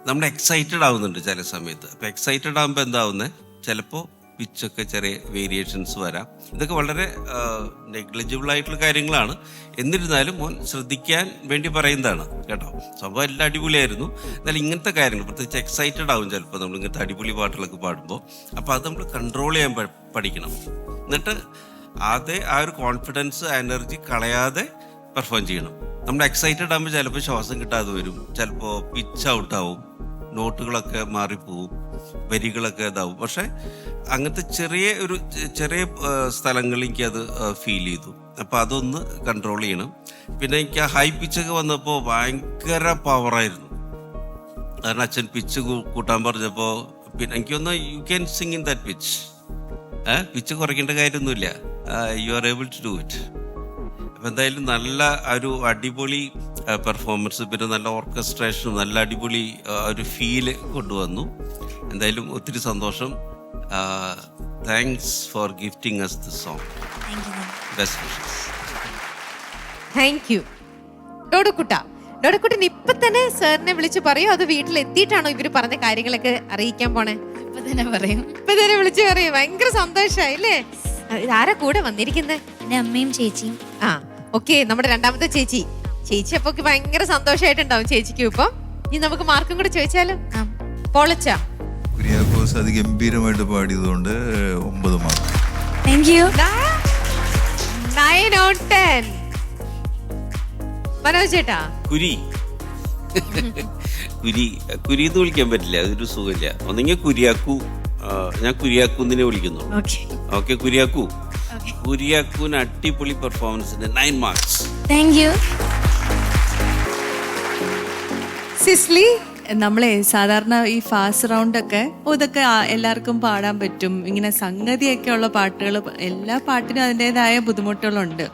നമ്മൾ എക്സൈറ്റഡ് ആവുന്നുണ്ട് ചില സമയത്ത്. അപ്പം എക്സൈറ്റഡ് ആകുമ്പോൾ എന്താവുന്നത്, ചിലപ്പോൾ പിച്ചൊക്കെ ചെറിയ വേരിയേഷൻസ് വരാം. ഇതൊക്കെ വളരെ നെഗ്ലിജിബിൾ ആയിട്ടുള്ള കാര്യങ്ങളാണ്. എന്നിരുന്നാലും മോൻ ശ്രദ്ധിക്കാൻ വേണ്ടി പറയുന്നതാണ് കേട്ടോ. സംഭവം എല്ലാം അടിപൊളിയായിരുന്നു. എന്നാലും ഇങ്ങനത്തെ കാര്യങ്ങൾ പ്രത്യേകിച്ച് എക്സൈറ്റഡ് ആവും ചിലപ്പോൾ നമ്മൾ ഇങ്ങനത്തെ അടിപൊളി പാട്ടുകളൊക്കെ പാടുമ്പോൾ. അപ്പോൾ അത് നമ്മൾ കൺട്രോൾ ചെയ്യാൻ പഠിക്കണം. എന്നിട്ട് ആ ഒരു കോൺഫിഡൻസ് എനർജി കളയാതെ പെർഫോം ചെയ്യണം. നമ്മൾ എക്സൈറ്റഡ് ആകുമ്പോൾ ചിലപ്പോൾ ശ്വാസം കിട്ടാതെ വരും, ചിലപ്പോൾ പിച്ച് ഔട്ടാവും, നോട്ടുകളൊക്കെ മാറിപ്പോവും, വരികളൊക്കെ ഇതാവും. പക്ഷെ അങ്ങനത്തെ ചെറിയ സ്ഥലങ്ങളിൽ എനിക്കത് ഫീൽ ചെയ്തു. അപ്പം അതൊന്ന് കൺട്രോൾ ചെയ്യണം. പിന്നെ എനിക്ക് ആ ഹൈ പിച്ചൊക്കെ വന്നപ്പോൾ ഭയങ്കര പവറായിരുന്നു. കാരണം അച്ഛൻ പിച്ച് കൂട്ടാൻ പറഞ്ഞപ്പോൾ പിന്നെ എനിക്കൊന്ന് you can sing in that pitch. Pitch കുറയ്ക്കേണ്ട കാര്യമൊന്നുമില്ല, you are able to do it. അപ്പം എന്തായാലും നല്ല ഒരു അടിപൊളി പെർഫോമൻസ്, പിന്നെ നല്ല ഓർക്കസ്ട്രേഷനും നല്ല അടിപൊളി ഒരു ഫീല് കൊണ്ടുവന്നു. എന്തായാലും ഒത്തിരി സന്തോഷം. Thanks for gifting us the song. Best wishes. Thank you. ഡോഡക്കുട്ടൻ ഇപ്പൊ തന്നെ സാറിനെ വിളിച്ച് പറയോ, അത് വീട്ടിലെത്തിയിട്ടാണോ ഇവര് പറഞ്ഞ കാര്യങ്ങളൊക്കെ അറിയിക്കാൻ പോണേ? ഇപ്പൊ തന്നെ പറയും. ഇപ്പൊ തന്നെ വിളിച്ച് പറയും. ഭയങ്കര സന്തോഷായി അല്ലേ? ആരാ കൂടെ വന്നിരിക്കുന്നത്? എൻ്റെ അമ്മയും ചേച്ചിയും. ആ ഓക്കെ, നമ്മുടെ രണ്ടാമത്തെ ചേച്ചി അപ്പൊ ഭയങ്കര സന്തോഷമായിട്ടുണ്ടാവും ചേച്ചിക്കും. ഇപ്പം ഇനി നമുക്ക് മാർക്കും കൂടെ ചോദിച്ചാലോ? പൊളച്ച കുര്യാക്കോസ് അതിഗംഭീരമായിട്ട് പാടിയതുകൊണ്ട് 9 mark. Thank you. 9 out of 10. Manoj ചേട്ടാ? കുരി എന്ന് വിളിക്കാൻ പറ്റില്ല, അതൊരു സുഖമില്ല. ഒന്നെങ്കിൽ കുര്യാക്കു, ഞാൻ കുര്യാക്കുന്നിനെ വിളിക്കുന്നു. ഓക്കെ, കുര്യാക്കുവിന് അടിപൊളി പെർഫോമൻസിന് 9 മാർക്സ്. Thank you. സിസ്ലി? നമ്മളെ സാധാരണ ഈ ഫാസ്റ്റ് റൗണ്ടൊക്കെ ഇതൊക്കെ എല്ലാവർക്കും പാടാൻ പറ്റും. ഇങ്ങനെ സംഗതിയൊക്കെ ഉള്ള പാട്ടുകൾ, എല്ലാ പാട്ടിനും അതിൻ്റെതായ ബുദ്ധിമുട്ടുകളുണ്ട്.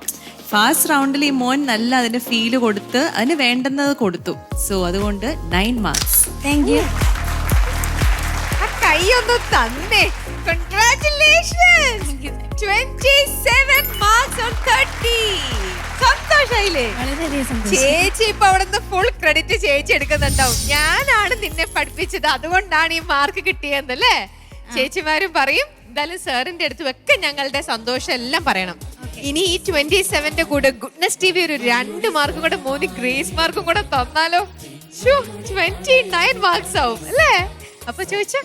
ഫാസ്റ്റ് റൗണ്ടിൽ ഈ മോൻ നല്ല അതിന്റെ ഫീല് കൊടുത്ത് അതിന് വേണ്ടുന്നത് കൊടുത്തു. സോ അതുകൊണ്ട് 9 മാർക്സ്. Thank you. കൈയൊന്നു തന്നെ. കൺഗ്രാറ്റുലേഷൻസ്. 27 marks on 30. സന്തോഷായില്ലേ? വളരെയധികം സന്തോഷം. ചേച്ചി ഇപ്പൊ അവിടെ നിന്ന് ഫുൾ ക്രെഡിറ്റ് ചേച്ചി എടുക്കുന്നുണ്ടാവും. ഞാനാണ് നിന്നെ പഠിപ്പിച്ചത്, അതുകൊണ്ടാണ് ഈ മാർക്ക് കിട്ടിയെന്നല്ലേ ചേച്ചിമാരും പറയും. എന്തായാലും സാറിന്റെ അടുത്തും ഒക്കെ ഞങ്ങളുടെ സന്തോഷം എല്ലാം പറയണം. ഇനി ഈ 27ന്റെ കൂടെ ഗുഡ്നസ് ടി വി ഒരു 2 മാർക്കും കൂടെ, 3 ഗ്രേസ് മാർക്കും കൂടെ തന്നാലോ? 29 മാർക്സ് ആവും അല്ലേ? അപ്പൊ ചോദിച്ച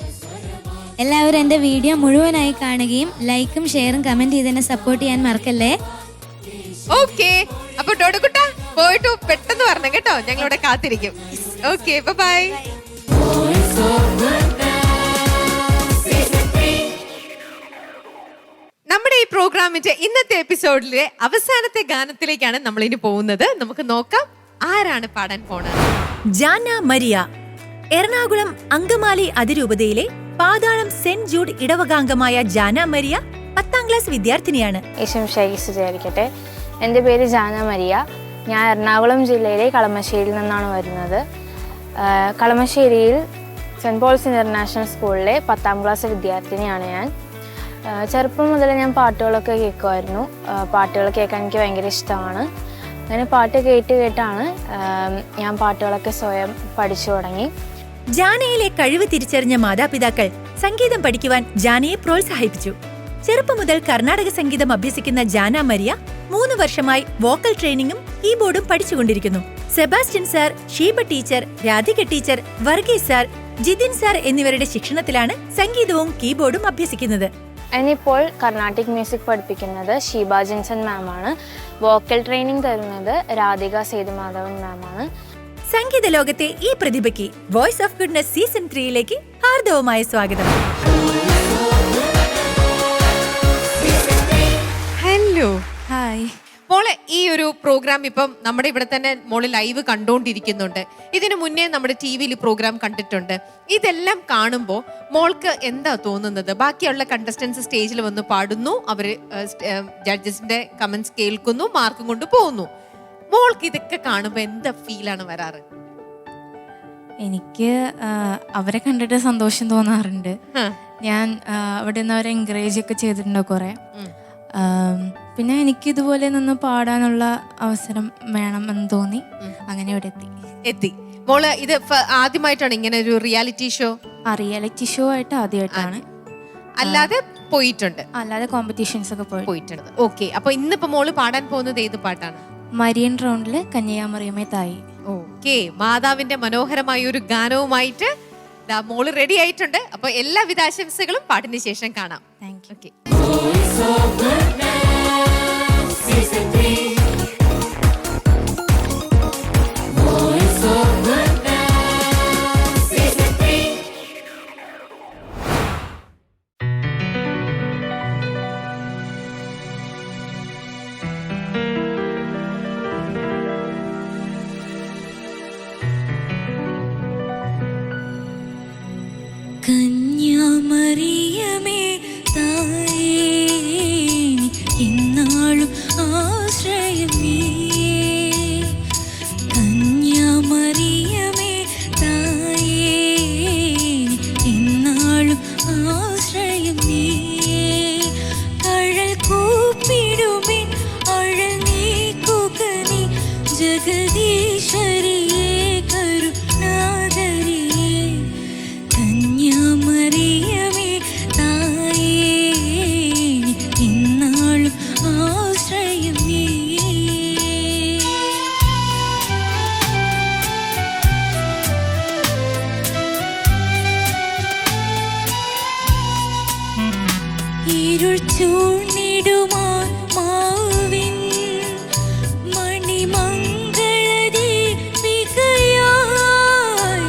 എല്ലാവരും എൻ്റെ വീഡിയോ മുഴുവനായി കാണുകയും ലൈക്കും ഷെയറും കമന്റ് ചെയ്തതിനെ സപ്പോർട്ട് ചെയ്യാൻ മറക്കല്ലേ. ഓക്കെ, അപ്പൊ ഡോഡക്കുട്ട പോയിട്ട് പെട്ടെന്ന് വരണം കേട്ടോ, ഞങ്ങളിവിടെ കാത്തിരിക്കും. Okay, bye. നമ്മുടെ ഈ പ്രോഗ്രാമിന്റെ ഇന്നത്തെ എപ്പിസോഡിലെ അവസാനത്തെ ഗാനത്തിലേക്കാണ് നമ്മൾ ഇനി പോകുന്നത്. നമുക്ക് നോക്കാം ആരാണ് പാടാൻ പോണത്. ജാന മരിയ എറണാകുളം അങ്കമാലി അതിരൂപതയിലെ പാതാളം സെന്റ് ജൂഡ് ഇടവകാംഗമായ ജാന മരിയ 10ാം ക്ലാസ് വിദ്യാർത്ഥിനിയാണ്. വിചാരിക്കട്ടെ. എൻ്റെ പേര് ജാന മരിയ. ഞാൻ എറണാകുളം ജില്ലയിലെ കളമശ്ശേരിയിൽ നിന്നാണ് വരുന്നത്. കളമശ്ശേരിയിൽ സെൻറ്റ് പോൾസ് ഇൻ്റർനാഷണൽ സ്കൂളിലെ 10ാം ക്ലാസ് വിദ്യാർത്ഥിനിയാണ് ഞാൻ. ചെറുപ്പം മുതൽ ഞാൻ പാട്ടുകളൊക്കെ കേൾക്കുമായിരുന്നു. പാട്ടുകൾ കേൾക്കാൻ എനിക്ക് ഭയങ്കര ഇഷ്ടമാണ്. അങ്ങനെ പാട്ട് കേട്ടാണ് ഞാൻ പാട്ടുകളൊക്കെ സ്വയം പഠിച്ചു തുടങ്ങി. ജാനയിലെ കഴിവ് തിരിച്ചറിഞ്ഞ മാതാപിതാക്കൾ സംഗീതം പഠിക്കുവാൻ ജാനയെ പ്രോത്സാഹിപ്പിച്ചു. ചെറുപ്പം മുതൽ കർണാടക സംഗീതം അഭ്യസിക്കുന്ന ജാന മരിയ 3 വർഷമായി വോക്കൽ ട്രെയിനിങ്ങും കീബോർഡും പഠിച്ചുകൊണ്ടിരിക്കുന്നു. Sebastian sir, Sheeba teacher, Radhika teacher, Varghese sir, Jithin sir എന്നിവരുടെ ശിക്ഷണത്തിലാണ് സംഗീതവും കീബോർഡും അഭ്യസിക്കുന്നത്. ഞാനിപ്പോൾ കർണാട്ടിക് മ്യൂസിക് പഠിപ്പിക്കുന്നത് ഷീബ ജിൻസൺ മാമാണ്. വോക്കൽ ട്രെയിനിങ് തരുന്നത് രാധിക സേതുമാധവൻ മാമാണ്. സംഗീത ലോകത്തെ ഈ പ്രതിഭയ്ക്ക് വോയിസ് ഓഫ് ഗുഡ്നസ് സീസൺ 3യിലേക്ക് ഹാർദവമായ സ്വാഗതം. ഹലോ. ഹായ്. മോളെ, ഈ ഒരു പ്രോഗ്രാം ഇപ്പം നമ്മുടെ ഇവിടെ തന്നെ മോള് ലൈവ് കണ്ടുകൊണ്ടിരിക്കുന്നുണ്ട്. ഇതിനു മുന്നേ നമ്മുടെ TV-യിൽ പ്രോഗ്രാം കണ്ടിട്ടുണ്ട്. ഇതെല്ലാം കാണുമ്പോൾ മോൾക്ക് എന്താ തോന്നുന്നത്? ബാക്കിയുള്ള കണ്ടസ്റ്റൻസ് സ്റ്റേജിൽ വന്ന് പാടുന്നു, അവര് ജഡ്ജസിന്റെ കമന്റ്സ് കേൾക്കുന്നു, മാർക്കും കൊണ്ട് പോകുന്നു. മോൾക്ക് ഇതൊക്കെ കാണുമ്പോൾ എന്താ ഫീലാണ് വരാറ്? എനിക്ക് അവരെ കണ്ടിട്ട് സന്തോഷം തോന്നാറുണ്ട്. ഞാൻ അവിടെ നിന്ന് അവരെ എൻകറേജ് ഒക്കെ ചെയ്തിട്ടുണ്ട് കുറെ. പിന്നെ എനിക്ക് ഇതുപോലെ നിന്ന് പാടാനുള്ള അവസരം വേണമെന്ന് തോന്നി. അങ്ങനെ ഇവിടെ എത്തി. മോള് ഇത് ആദ്യമായിട്ടാണ് ഇങ്ങനെ ഒരു റിയാലിറ്റി ഷോ? റിയാലിറ്റി ഷോ ആയിട്ട് ആദ്യമായിട്ടാണ്. അല്ലാതെ പോയിട്ടുണ്ട്. അല്ലാതെ കോമ്പറ്റീഷൻസ് ഒക്കെ പോയിട്ടുണ്ട്. ഓക്കെ, അപ്പൊ ഇന്നിപ്പോ മോള് പാടാൻ പോകുന്നത് ഏത് പാട്ടാണ്? മരിയൻ റൗണ്ടില് കന്യാമറിയമേ തായി. ഓക്കെ, മാതാവിന്റെ മനോഹരമായ ഒരു ഗാനവുമായിട്ട് മോള് റെഡി ആയിട്ടുണ്ട്. അപ്പൊ എല്ലാവിധ ആശംസകളും പാട്ടിന് ശേഷം കാണാം. Thank you. ഓക്കെ. കന്യാമറിയമേ തായേ ഇന്നാളും ആശ്രയം നീയേ. കന്യാമറിയമേ തായേ ഇന്നാളും ആശ്രയം നീയേ. കഴൽ കൂപ്പിടുമേ അഴൽ നീക്കുക നീ ജഗദീശ്വരിയേ കരുണാകരിയേ. കന്യാമറിയമേ തായേ ഇന്നാളും ആശ്രയം നീയേ. ഇരുൾ ചൂഴ്ന്നിടുമാൻ മാവിൻ മണിമംഗളദീപികയായി.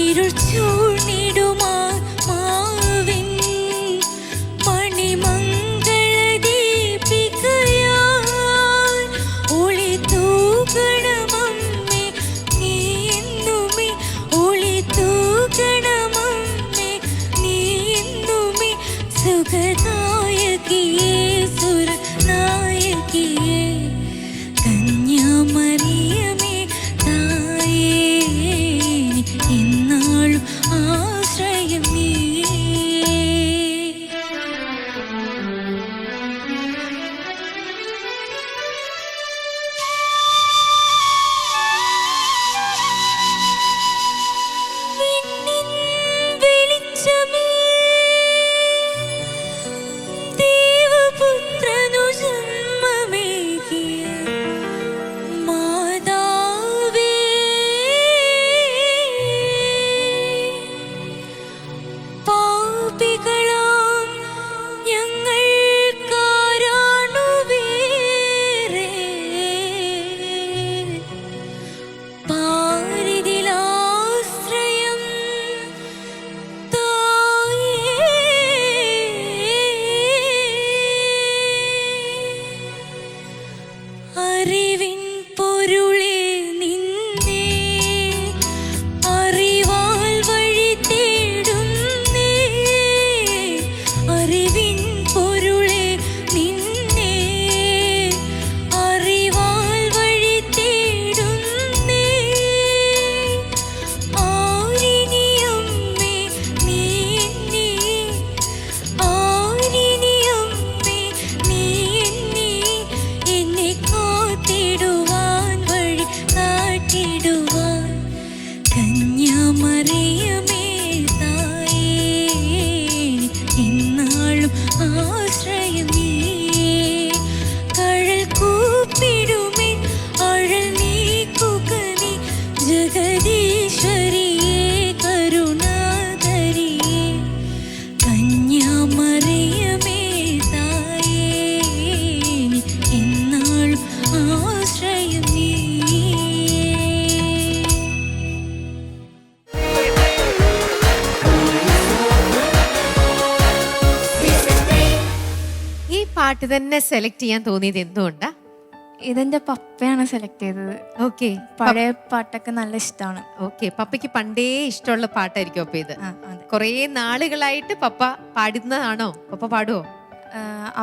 ഇരുൾ ചൂഴ്ന്നിടുമാൻ മാവിൻ മണിമംഗളദീപികയായി. ഒളി തൂകണമമ്മേ നീ എന്നുമേ. ഒളി തൂകണമമ്മേ നീ എന്നുമേ. സുഖദായകിയേ സുരനായകിയേ. കന്യാമറിയമേ തായേ ഇന്നാളും ആശ്രയം നീയേ. വിണ്ണിൻ വെളിച്ചമേ ദേവപുത്രനു ജന്മമേകിയ മാതാവേ. പാപികളാം ഞങ്ങൾക്കാരാണു വേറെ പാരിതിലാശ്രയം തായേ. അറിവിൻ പൊരുളെ നിന്നെ അറിവാൽ വഴി തേടുന്നേ. അറിവിൻ പൊരുളെ നിന്നെ അറിവാൽ വഴി തേടുന്നേ. ആരിനിയമ്മേ നീ എന്നേ. ആരിനിയമ്മേ നീ എന്നേ. എന്നെ കാത്തിടുവാൻ വഴി കാട്ടിടുവാൻ. കന്യാമറിയമേ തായേ ഇന്നാളും ആശ്രയം നീയേ. കഴൽ കൂപ്പിടുമേ അഴൽ നീക്കുക നീ ജഗദീശ്വരിയേ കരുണാകരിയേ. കന്യാമറിയമേ തായേ ഇന്നാളും ആശ്രയം നീയേ. ഈ പാട്ട് തന്നെ സെലക്ട് ചെയ്യാൻ തോന്നിയത് എന്തുകൊണ്ടാ? ഇതെന്റെ പപ്പയാണ് സെലക്ട് ചെയ്തത്. ഓക്കെ, പഴയ പാട്ടൊക്കെ നല്ല ഇഷ്ടമാണ്. ഓക്കെ, പപ്പയ്ക്ക് പണ്ടേ ഇഷ്ടമുള്ള പാട്ടായിരിക്കും അപ്പൊ ഇത്. അതെ. കൊറേ നാളുകളായിട്ട് പപ്പ പാടുന്നതാണോ? പപ്പ പാടുവോ?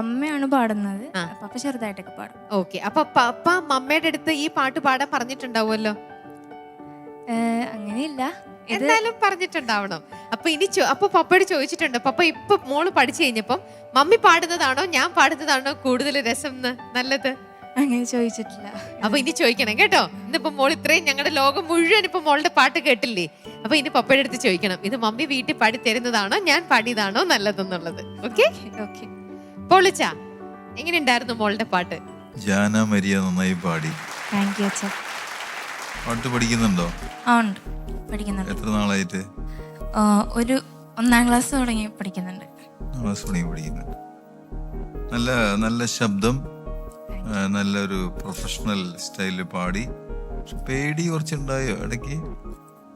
അമ്മയാണ് പാടുന്നത്. ആ. പപ്പ ചെറുതായിട്ടൊക്കെ പാടും. ഓക്കെ, അപ്പൊ പപ്പ മമ്മയുടെ അടുത്ത് ഈ പാട്ട് പാടാൻ പറഞ്ഞിട്ടുണ്ടാവുമല്ലോ. അങ്ങനെയില്ല, എന്തായാലും പറഞ്ഞിട്ടുണ്ടാവണം. അപ്പൊ ഇനി അപ്പൊ പപ്പയോട് ചോദിച്ചിട്ടുണ്ട്, പപ്പ ഇപ്പൊ മോള് പഠിച്ചു കഴിഞ്ഞപ്പം മമ്മി പാടുന്നതാണോ ഞാൻ പാടുന്നതാണോ കൂടുതൽ രസം നല്ലത്? അങ്ങനെ ചോദിച്ചിട്ടില്ല. അപ്പൊ ഇനി ചോദിക്കണം കേട്ടോ. ഇന്നിപ്പോ മോൾ ഇത്രയും ഞങ്ങളുടെ ലോകം മുഴുവൻ ഇപ്പൊ മോളുടെ പാട്ട് കേട്ടില്ലേ? അപ്പൊ ഇനി പപ്പയുടെ അടുത്ത് ചോദിക്കണം, ഇത് മമ്മി വീട്ടിൽ പാടി തരുന്നതാണോ ഞാൻ പാടിയതാണോ നല്ലതെന്നുള്ളത്. Okay okay. പൊളിച്ച എങ്ങനെ ഉണ്ടായിരുന്നു മോളുടെ പാട്ട്? ജാന മരിയ നന്നായി പാടി. താങ്ക് യു അച്ഛൻ. പാട്ട് പഠിക്കുന്നുണ്ടോ? ആ ഉണ്ട്, പഠിക്കുന്നുണ്ട്. എത്ര നാളായിട്ട്? ഒരു 1ാം ക്ലാസ് തുടങ്ങി പഠിക്കുന്നുണ്ട്. പഠിക്കുന്നുണ്ട്. നല്ല നല്ല ശബ്ദം, നല്ലൊരു പ്രൊഫഷണൽ സ്റ്റൈലിൽ പാടി. പേടി കുറച്ചുണ്ടായോ ഇടയ്ക്ക്?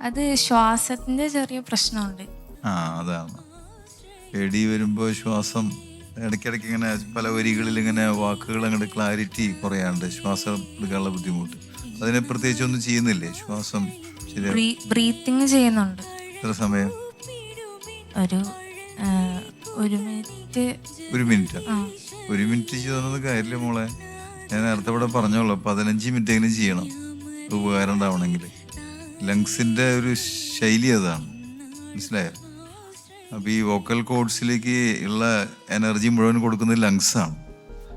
അത് ശ്വാസത്തിന്റെ ചെറിയ പ്രശ്നമുണ്ട്. അതാണ്. പേടി വരുമ്പോൾ ശ്വാസം ഇടയ്ക്കിടയ്ക്ക് ഇങ്ങനെ പല വരികളിൽ ഇങ്ങനെ വാക്കുകൾ അങ്ങോട്ട് ക്ലാരിറ്റി കുറയാണ്ട് ശ്വാസം എടുക്കാനുള്ള ബുദ്ധിമുട്ട്. അതിനെ പ്രത്യേകിച്ച് ഒന്നും ചെയ്യുന്നില്ലേ? ശ്വാസം ബ്രീത്തിങ് ചെയ്യുന്നുണ്ട്. എത്ര സമയം? ഒരു 1 മിനിറ്റ്. 1 മിനിറ്റ്? 1 മിനിറ്റ് ചെയ്യുന്നത് കാര്യമില്ല മോളെ. ഞാൻ നേരത്തെ ഇവിടെ പറഞ്ഞോളൂ, 15 മിനിറ്റ് എങ്കിലും ചെയ്യണം ഉപകാരം ഉണ്ടാവണമെങ്കിൽ. ലങ്സിന്റെ ഒരു ശൈലി അതാണ്, മനസ്സിലായോ? അപ്പോൾ ഈ വോക്കൽ കോഡ്സിലേക്ക് ഉള്ള എനർജി മുഴുവൻ കൊടുക്കുന്നത് ലങ്സാണ്.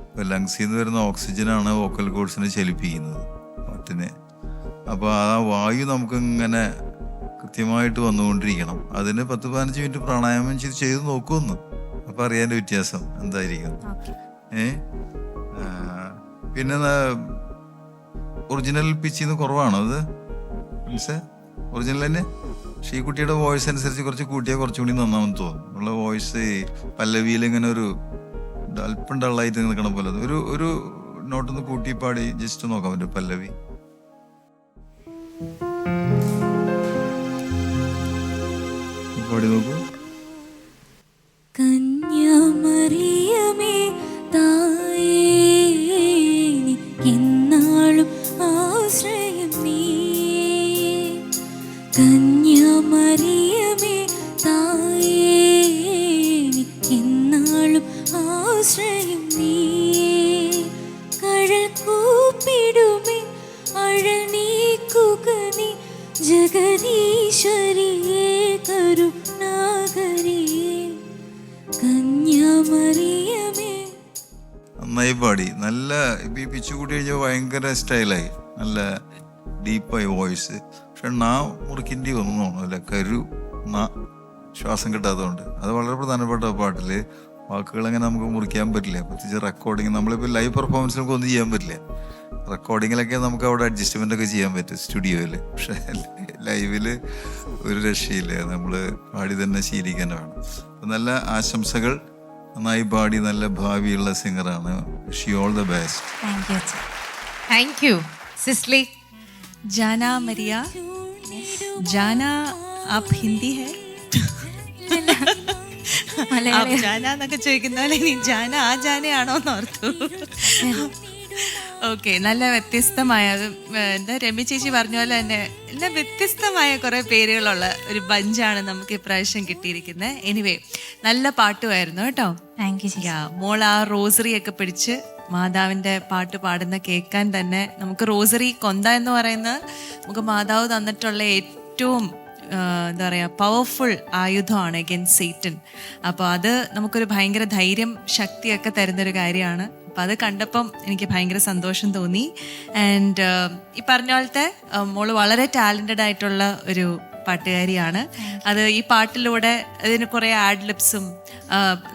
അപ്പോൾ ലങ്സിൽ നിന്ന് വരുന്ന ഓക്സിജനാണ് വോക്കൽ കോഡ്സിനെ ചലിപ്പിക്കുന്നത്, പാട്ടിനെ. അപ്പോൾ ആ വായു നമുക്കിങ്ങനെ കൃത്യമായിട്ട് വന്നുകൊണ്ടിരിക്കണം. അതിന് 10-15 മിനിറ്റ് പ്രാണായാമം ചെയ്ത് നോക്കുമെന്ന്. അപ്പം അറിയാൻ വ്യത്യാസം എന്തായിരിക്കും. പിന്നെ ഒറിജിനൽ പിച്ചിൽ നിന്ന് കുറവാണോ അത്? മീൻസ് ഒറിജിനൽ തന്നെ. പക്ഷേ ഈ കുട്ടിയുടെ വോയിസ് അനുസരിച്ച് കുറച്ച് കൂട്ടിയാൽ കുറച്ചുകൂടി നന്നാമെന്ന് തോന്നും. ഉള്ള വോയിസ് പല്ലവിയിൽ ഇങ്ങനെ ഒരു അല്പം ഡള്ളായിട്ട് നിൽക്കണ പോലെ ഒരു നോട്ടൊന്ന് കൂട്ടി പാടി ജസ്റ്റ് നോക്കാൻ പറ്റും പല്ലവി. പാടി നോക്കൂ. കന്യാമറിയമേ തായേ എന്നാളും ആശ്രയം നീ. കന്യാമറിയമേ തായേ എന്നാളും ആശ്രയം നീ. കഴൽ കൂപ്പിടുമേ അഴൽ നീക്കുക നീ. ജഗദീശ്വരിയേ കരുണാകരിയേ കന്യാമറിയമേ. നന്നായി പാടി. നല്ല ഈ പിച്ച് കൂട്ടി കഴിഞ്ഞാൽ ഭയങ്കര സ്റ്റൈലായി, നല്ല ഡീപ്പായി വോയിസ്. പക്ഷെ മുറിക്കേണ്ടി വന്നു അല്ല, ശ്വാസം കിട്ടാത്തതുകൊണ്ട്. അത് വളരെ പ്രധാനപ്പെട്ട പാട്ടില് വാക്കുകൾ അങ്ങനെ നമുക്ക് മുറിക്കാൻ പറ്റില്ല. പ്രത്യേകിച്ച് റെക്കോർഡിങ്, നമ്മളിപ്പോൾ ലൈവ് പെർഫോമൻസ് നമുക്ക് ഒന്നും ചെയ്യാൻ പറ്റില്ല. റെക്കോർഡിങ്ങിലൊക്കെ നമുക്ക് അവിടെ അഡ്ജസ്റ്റ്മെൻ്റ് ഒക്കെ ചെയ്യാൻ പറ്റും സ്റ്റുഡിയോയിൽ. പക്ഷെ ലൈവിൽ ഒരു രക്ഷയില്ല, നമ്മൾ പാടി തന്നെ ശീലിക്കാൻ വേണം. അപ്പം നല്ല ആശംസകൾ. നന്നായി പാടി, നല്ല ഭാവിയുള്ള സിംഗറാണ്. Wish you all the best. Thank you Sisly. Jana Maria, जाना आप हिंदी है? आप जाना എന്നൊക്കെ ചോദിക്കുന്നാലേ നീ ജാന ആ ജാനയാണോ എന്ന് ഓർത്തു. ഓക്കെ, നല്ല വ്യത്യസ്തമായ, എന്താ രമ്യ ചേച്ചി പറഞ്ഞ പോലെ തന്നെ എല്ലാം വ്യത്യസ്തമായ കുറേ പേരുകളുള്ള ഒരു ബഞ്ചാണ് നമുക്ക് ഇപ്രാവശ്യം കിട്ടിയിരിക്കുന്നത്. എനിവേ, നല്ല പാട്ടുമായിരുന്നു കേട്ടോ. Thank you. മോൾ ആ റോസറി ഒക്കെ പിടിച്ച് മാതാവിൻ്റെ പാട്ട് പാടുന്ന കേൾക്കാൻ തന്നെ നമുക്ക് റോസറി കൊന്ത എന്ന് പറയുന്നത് നമുക്ക് മാതാവ് തന്നിട്ടുള്ള ഏറ്റവും എന്താ പറയുക പവർഫുൾ ആയുധമാണ് അഗൈൻസ്റ്റ് സേറ്റൻ. അപ്പോൾ അത് നമുക്കൊരു ഭയങ്കര ധൈര്യം ശക്തിയൊക്കെ തരുന്നൊരു കാര്യമാണ്. അപ്പം അത് കണ്ടപ്പം എനിക്ക് ഭയങ്കര സന്തോഷം തോന്നി. ആൻഡ് ഈ പറഞ്ഞ പോലത്തെ മോള് വളരെ ടാലൻറ്റഡ് ആയിട്ടുള്ള ഒരു പാട്ടുകാരിയാണ്. അത് ഈ പാട്ടിലൂടെ അതിന് കുറേ ആഡ് ലിപ്സും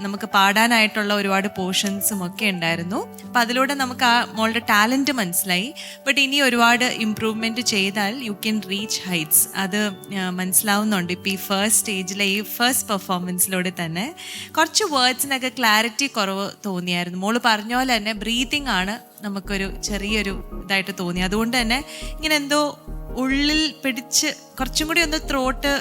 നമുക്ക് പാടാനായിട്ടുള്ള ഒരുപാട് പോർഷൻസും ഒക്കെ ഉണ്ടായിരുന്നു. അപ്പം അതിലൂടെ നമുക്ക് ആ മോളുടെ ടാലൻറ്റ് മനസ്സിലായി. ബട്ട് ഇനി ഒരുപാട് ഇമ്പ്രൂവ്മെൻറ്റ് ചെയ്താൽ യു ക്യാൻ റീച്ച് ഹൈറ്റ്സ്. അത് മനസ്സിലാവുന്നുണ്ട്. ഇപ്പോൾ ഈ ഫസ്റ്റ് സ്റ്റേജിലെ ഈ ഫസ്റ്റ് പെർഫോമൻസിലൂടെ തന്നെ കുറച്ച് വേർഡ്സിനൊക്കെ ക്ലാരിറ്റി കുറവ് തോന്നിയായിരുന്നു. മോള് പറഞ്ഞ പോലെ തന്നെ ബ്രീതിങ് ആണ് നമുക്കൊരു ചെറിയൊരു ഇതായിട്ട് തോന്നി. അതുകൊണ്ട് തന്നെ ഇങ്ങനെ എന്തോ ഉള്ളിൽ പിടിച്ച് കുറച്ചും കൂടി ഒന്ന് ത്രോട്ട്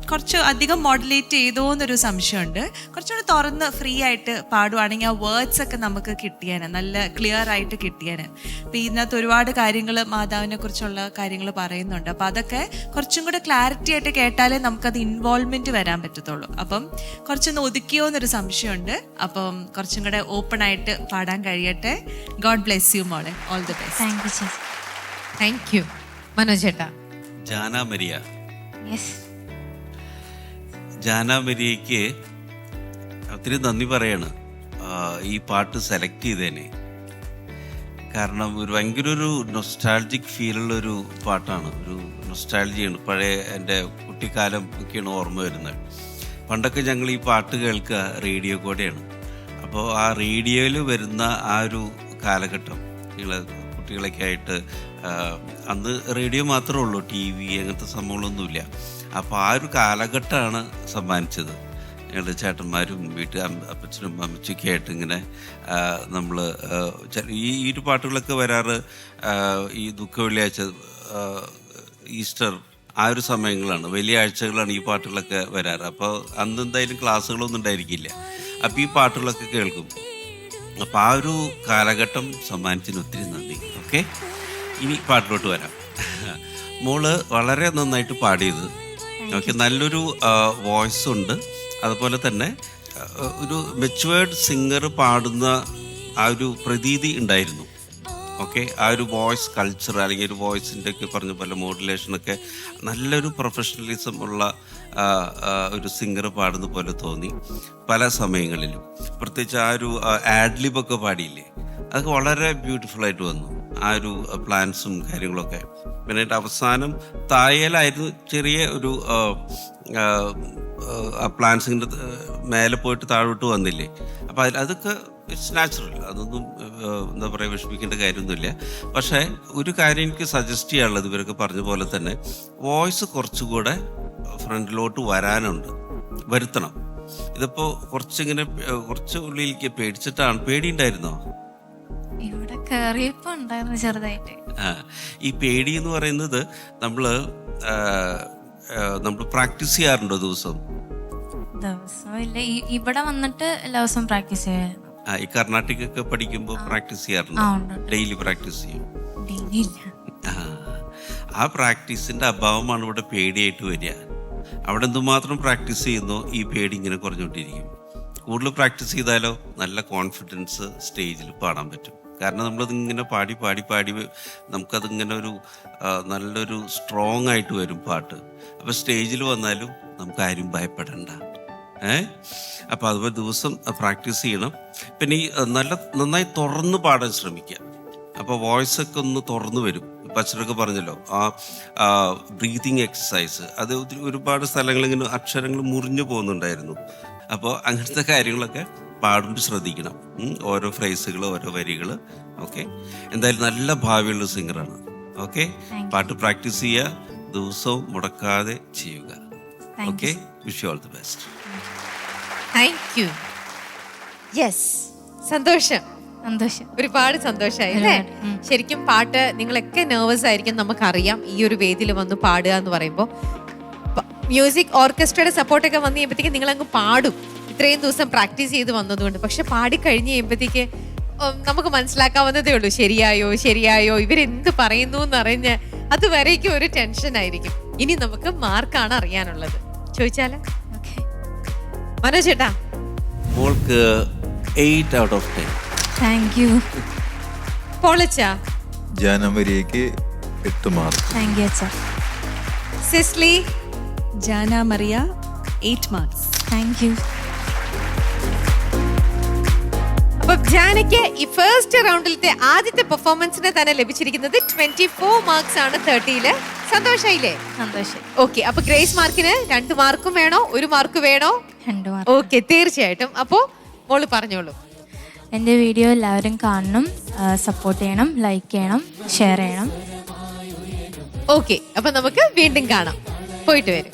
കുറച്ച് അധികം മോഡുലേറ്റ് ചെയ്തോ എന്നൊരു സംശയമുണ്ട്. കുറച്ചുകൂടി തുറന്ന് ഫ്രീ ആയിട്ട് പാടുവാണെങ്കിൽ ആ വേർഡ്സ് ഒക്കെ നമുക്ക് കിട്ടിയാന്, നല്ല ക്ലിയർ ആയിട്ട് കിട്ടിയാന്. അപ്പം ഇതിനകത്ത് ഒരുപാട് കാര്യങ്ങൾ മാതാവിനെ കുറിച്ചുള്ള കാര്യങ്ങൾ പറയുന്നുണ്ട്. അപ്പം അതൊക്കെ കുറച്ചും കൂടെ ക്ലാരിറ്റി ആയിട്ട് കേട്ടാലേ നമുക്കത് ഇൻവോൾവ്മെൻറ്റ് വരാൻ പറ്റത്തുള്ളൂ. അപ്പം കുറച്ചൊന്ന് ഒതുക്കിയോ എന്നൊരു സംശയമുണ്ട്. അപ്പം കുറച്ചും കൂടെ ഓപ്പൺ ആയിട്ട് പാടാൻ കഴിയട്ടെ. ഗോഡ് ബ്ലെസ് യു മോളെ. All the best. Thank you ചേച്ചി. Thank you. മനോജ് ചേട്ടാ. ജാന മരിയ. യെസ്. ജാന മരിയയ്ക്ക് ഒത്തിരി നന്ദി പറയാണ് ഈ പാട്ട് സെലക്ട് ചെയ്തേനെ. കാരണം ഒരു ഭയങ്കര ഒരു നൊസ്റ്റാൾജിക് ഫീലുള്ളൊരു പാട്ടാണ്. ഒരു നൊസ്റ്റാൾജിയാണ്. പഴയ എൻ്റെ കുട്ടിക്കാലം ഒക്കെയാണ് ഓർമ്മ വരുന്നത്. പണ്ടൊക്കെ ഞങ്ങൾ ഈ പാട്ട് കേൾക്കുക റേഡിയോ കൂടെയാണ്. അപ്പോൾ ആ റേഡിയോയിൽ വരുന്ന ആ ഒരു കാലഘട്ടം, കുട്ടികളൊക്കെ ആയിട്ട് അന്ന് റേഡിയോ മാത്രമേ ഉള്ളൂ, ടി വി അങ്ങനത്തെ സംഭവങ്ങളൊന്നുമില്ല. അപ്പോൾ ആ ഒരു കാലഘട്ടമാണ് സമ്മാനിച്ചത്. ഞങ്ങളുടെ ചേട്ടന്മാരും അപ്പച്ചനും അമ്മച്ചൊക്കെ ആയിട്ട് ഇങ്ങനെ നമ്മൾ ഈ ഒരു പാട്ടുകളൊക്കെ വരാറ് ഈ ദുഃഖ വെള്ളിയാഴ്ച, ഈസ്റ്റർ, ആ ഒരു സമയങ്ങളാണ്, വലിയ ആഴ്ചകളാണ് ഈ പാട്ടുകളൊക്കെ വരാറ്. അപ്പോൾ അന്ന് എന്തായാലും ക്ലാസ്സുകളൊന്നും ഉണ്ടായിരിക്കില്ല. അപ്പോൾ ഈ പാട്ടുകളൊക്കെ കേൾക്കും. അപ്പോൾ ആ ഒരു കാലഘട്ടം സമ്മാനിച്ചതിന് ഒത്തിരി നന്ദി. ഓക്കെ, ഇനി പാട്ടിലോട്ട് വരാം. മോള് വളരെ നന്നായിട്ട് പാടിയത്. ഓക്കെ, നല്ലൊരു വോയിസ് ഉണ്ട്. അതുപോലെ തന്നെ ഒരു മെച്ചുവേർഡ് സിംഗർ പാടുന്ന ആ ഒരു പ്രതീതി ഉണ്ടായിരുന്നു. ഓക്കെ, ആ ഒരു വോയിസ് കൾച്ചർ അല്ലെങ്കിൽ ഒരു വോയിസിൻ്റെ ഒക്കെ പറഞ്ഞ പോലെ മോഡുലേഷനൊക്കെ നല്ലൊരു പ്രൊഫഷണലിസം ഉള്ള ഒരു സിംഗർ പാടുന്ന പോലെ തോന്നി പല സമയങ്ങളിലും. പ്രത്യേകിച്ച് ആ ഒരു ആഡ്ലിബൊക്കെ പാടിയില്ലേ, അതൊക്കെ വളരെ ബ്യൂട്ടിഫുള്ളായിട്ട് വന്നു. ആ ഒരു പ്ലാൻസും കാര്യങ്ങളൊക്കെ. പിന്നെ അവസാനം തായലായിരുന്നു ചെറിയ ഒരു പ്ലാൻസിൻ്റെ മേലെ പോയിട്ട് താഴോട്ട് വന്നില്ലേ. അപ്പോൾ അതൊക്കെ ഇറ്റ്സ് നാച്ചുറൽ, അതൊന്നും എന്താ പറയുക വിഷമിക്കേണ്ട കാര്യമൊന്നുമില്ല. പക്ഷേ ഒരു കാര്യം എനിക്ക് സജസ്റ്റ് ചെയ്യാനുള്ളത്, ഇവരൊക്കെ പറഞ്ഞ പോലെ തന്നെ വോയിസ് കുറച്ചുകൂടെ ഫ്രണ്ടിലോട്ട് വരുത്തണം. ഇതിപ്പോൾ കുറച്ചിങ്ങനെ കുറച്ച് ഉള്ളിലേക്ക് പേടിച്ചിട്ടാണ്. പേടിയുണ്ടായിരുന്നോ? ഇവിടെ കയറിയപ്പോ ഉണ്ടായിരുന്നു ചെറുതായിട്ട്. ഈ പേടി എന്ന് പറയുന്നത് നമ്മൾ പ്രാക്ടീസ് ചെയ്യാറുണ്ടോ ദിവസവും ഇല്ല, ഇവിടെ വന്നിട്ട് എല്ലാ ദിവസവും പ്രാക്ടീസ് ചെയ്യായിരുന്നു. ഈ കർണാട്ടിക് ഒക്കെ പഠിക്കുമ്പോൾ പ്രാക്ടീസ് ചെയ്യാറുണ്ടോ? ഡെയിലി പ്രാക്ടീസ് ചെയ്യും? ആ പ്രാക്ടീസിന്റെ അഭാവമാണ് ഇവിടെ പേടിയായിട്ട് വരിക. അവിടെ എന്തുമാത്രം പ്രാക്ടീസ് ചെയ്യുന്നോ ഈ പേടി ഇങ്ങനെ കുറഞ്ഞുകൊണ്ടിരിക്കും. കൂടുതൽ പ്രാക്ടീസ് ചെയ്താലോ നല്ല കോൺഫിഡൻസ് സ്റ്റേജിൽ പാടാൻ പറ്റും. കാരണം നമ്മളതിങ്ങനെ പാടി പാടി പാടി നമുക്കതിങ്ങനെ ഒരു നല്ലൊരു സ്ട്രോങ് ആയിട്ട് വരും പാട്ട്. അപ്പോൾ സ്റ്റേജിൽ വന്നാലും നമുക്ക് ആരും ഭയപ്പെടണ്ട. അപ്പോൾ അതുപോലെ ദിവസം പ്രാക്ടീസ് ചെയ്യണം. പിന്നെ ഈ നന്നായി തുറന്ന് പാടാൻ ശ്രമിക്കുക. അപ്പോൾ വോയിസൊക്കെ ഒന്ന് തുറന്നു വരും. ഇപ്പം അച്ഛനൊക്കെ പറഞ്ഞല്ലോ ആ ബ്രീതിങ് എക്സസൈസ്, അത് ഒരുപാട് സ്ഥലങ്ങളിങ്ങനെ അക്ഷരങ്ങൾ മുറിഞ്ഞു പോകുന്നുണ്ടായിരുന്നു. അപ്പോൾ അങ്ങനത്തെ കാര്യങ്ങളൊക്കെ പാടുമ്പോൾ ശ്രദ്ധിക്കണം. ഓരോ ഫ്രേസുകൾ, ഓരോ വരികൾ. ഓക്കെ, എന്തായാലും നല്ല ഭാവിയുള്ള സിംഗറാണ്. ഓക്കെ, പാട്ട് പ്രാക്ടീസ് ചെയ്യുക, ദിവസവും മുടക്കാതെ ചെയ്യുക. Okay, wish you all the best. Thank U. Yes, സന്തോഷം. ഒരുപാട് സന്തോഷമായി അല്ലേ? ശരിക്കും പാട്ട് നിങ്ങളൊക്കെ നെർവസ് ആയിരിക്കും, നമുക്കറിയാം. ഈ ഒരു വേദിയിൽ വന്ന് പാടുക എന്ന് പറയുമ്പോൾ മ്യൂസിക് ഓർക്കസ്ട്രയുടെ സപ്പോർട്ടൊക്കെ വന്നു കഴിയുമ്പോഴത്തേക്ക് നിങ്ങളങ്ങ് പാടും, ഇത്രയും ദിവസം പ്രാക്ടീസ് ചെയ്ത് വന്നതുകൊണ്ട്. പക്ഷെ പാടിക്കഴിഞ്ഞ് കഴിയുമ്പോഴത്തേക്ക് നമുക്ക് മനസ്സിലാക്കാവുന്നതേ ഉള്ളൂ, ശരിയായോ ഇവരെന്ത് പറയുന്നു എന്നറിഞ്ഞ് അതുവരേക്കും ഒരു ടെൻഷൻ ആയിരിക്കും. ഇനി നമുക്ക് മാർക്കാണ് അറിയാനുള്ളത്. ചോദിച്ചാലോ? മനോജ് ചേട്ടാ, മോൾക്ക് 8 out of 10. Thank you. പോളച്ചാ? ജാനമരിയയ്ക്ക് 8 മാർക്ക്. താങ്ക് യു അച്ഛാ. Sisly? Jana Maria 8 marks. Thank you. അപ്പൊ ജാനയ്ക്ക് ഈ ഫസ്റ്റ് റൗണ്ടിലത്തെ ആദ്യത്തെ പെർഫോമൻസിന് തന്നെ ലഭിച്ചിരിക്കുന്നത് 24 മാർക്സ് ആണ് 30-ല്. സന്തോഷായില്ലേ? സന്തോഷം. ഓക്കെ, അപ്പൊ ഗ്രേസ് മാർക്കിന് 2 മാർക്കും വേണോ, 1 മാർക്ക് വേണോ? 2 മാർക്ക്. ഓക്കെ, തീർച്ചയായിട്ടും. അപ്പോ മോള് പറഞ്ഞോളൂ. എൻ്റെ വീഡിയോ എല്ലാവരും കാണണം, സപ്പോർട്ട് ചെയ്യണം, ലൈക്ക് ചെയ്യണം, ഷെയർ ചെയ്യണം. ഓക്കെ, അപ്പൊ നമുക്ക് വീണ്ടും കാണാം. പോയിട്ട് വരും.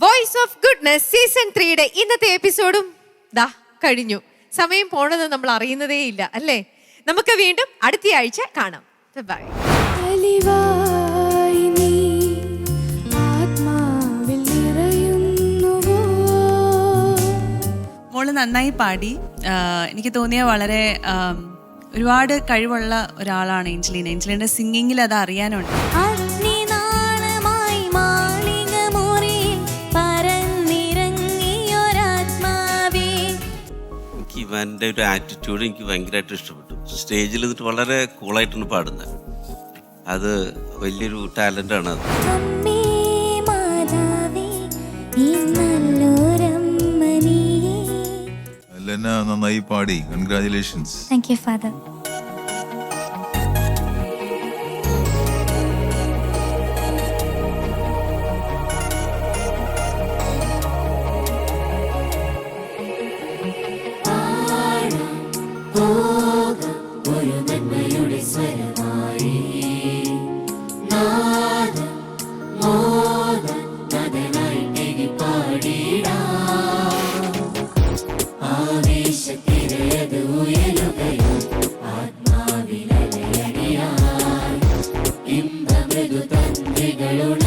വോയിസ് ഓഫ് ഗുഡ്നസ് സീസൺ 3യുടെ ഇന്നത്തെ എപ്പിസോഡും ദാ കഴിഞ്ഞു. സമയം പോണത് നമ്മൾ അറിയുന്നതേ ഇല്ല അല്ലേ? നമുക്ക് വീണ്ടും അടുത്ത ആഴ്ച കാണാം. ബൈ. മോള് നന്നായി പാടി. എനിക്ക് തോന്നിയ വളരെ ഒരുപാട് കഴിവുള്ള ഒരാളാണ് ഏഞ്ചലീന. ഏഞ്ചലീൻ്റെ സിംഗിങ്ങിൽ അത് അറിയാനുണ്ട്. ഇവൻ്റെ ഒരു ആറ്റിറ്റ്യൂഡ് എനിക്ക് ഭയങ്കരമായിട്ട് ഇഷ്ടപ്പെട്ടു. സ്റ്റേജിൽ നിന്നിട്ട് വളരെ കൂളായിട്ടാണ് പാടുന്നത്. അത് വലിയൊരു ടാലൻ്റാണ് അത്. ഈ നല്ലൊരമ്മ നീ അന്ന നന്നായി പാടി. കൺഗ്രാറ്റുലേഷൻസ്. Thank you father. ഒരു നന്മയുടെ സ്വരമായി നാദം മോദം നദനായി പാടിടാം. ആവേശത്തിരയത് ഉയരുകയോ ആത്മാവിലലയടിയായി ഇമ്പമൃദു തന്ത്രികളുടെ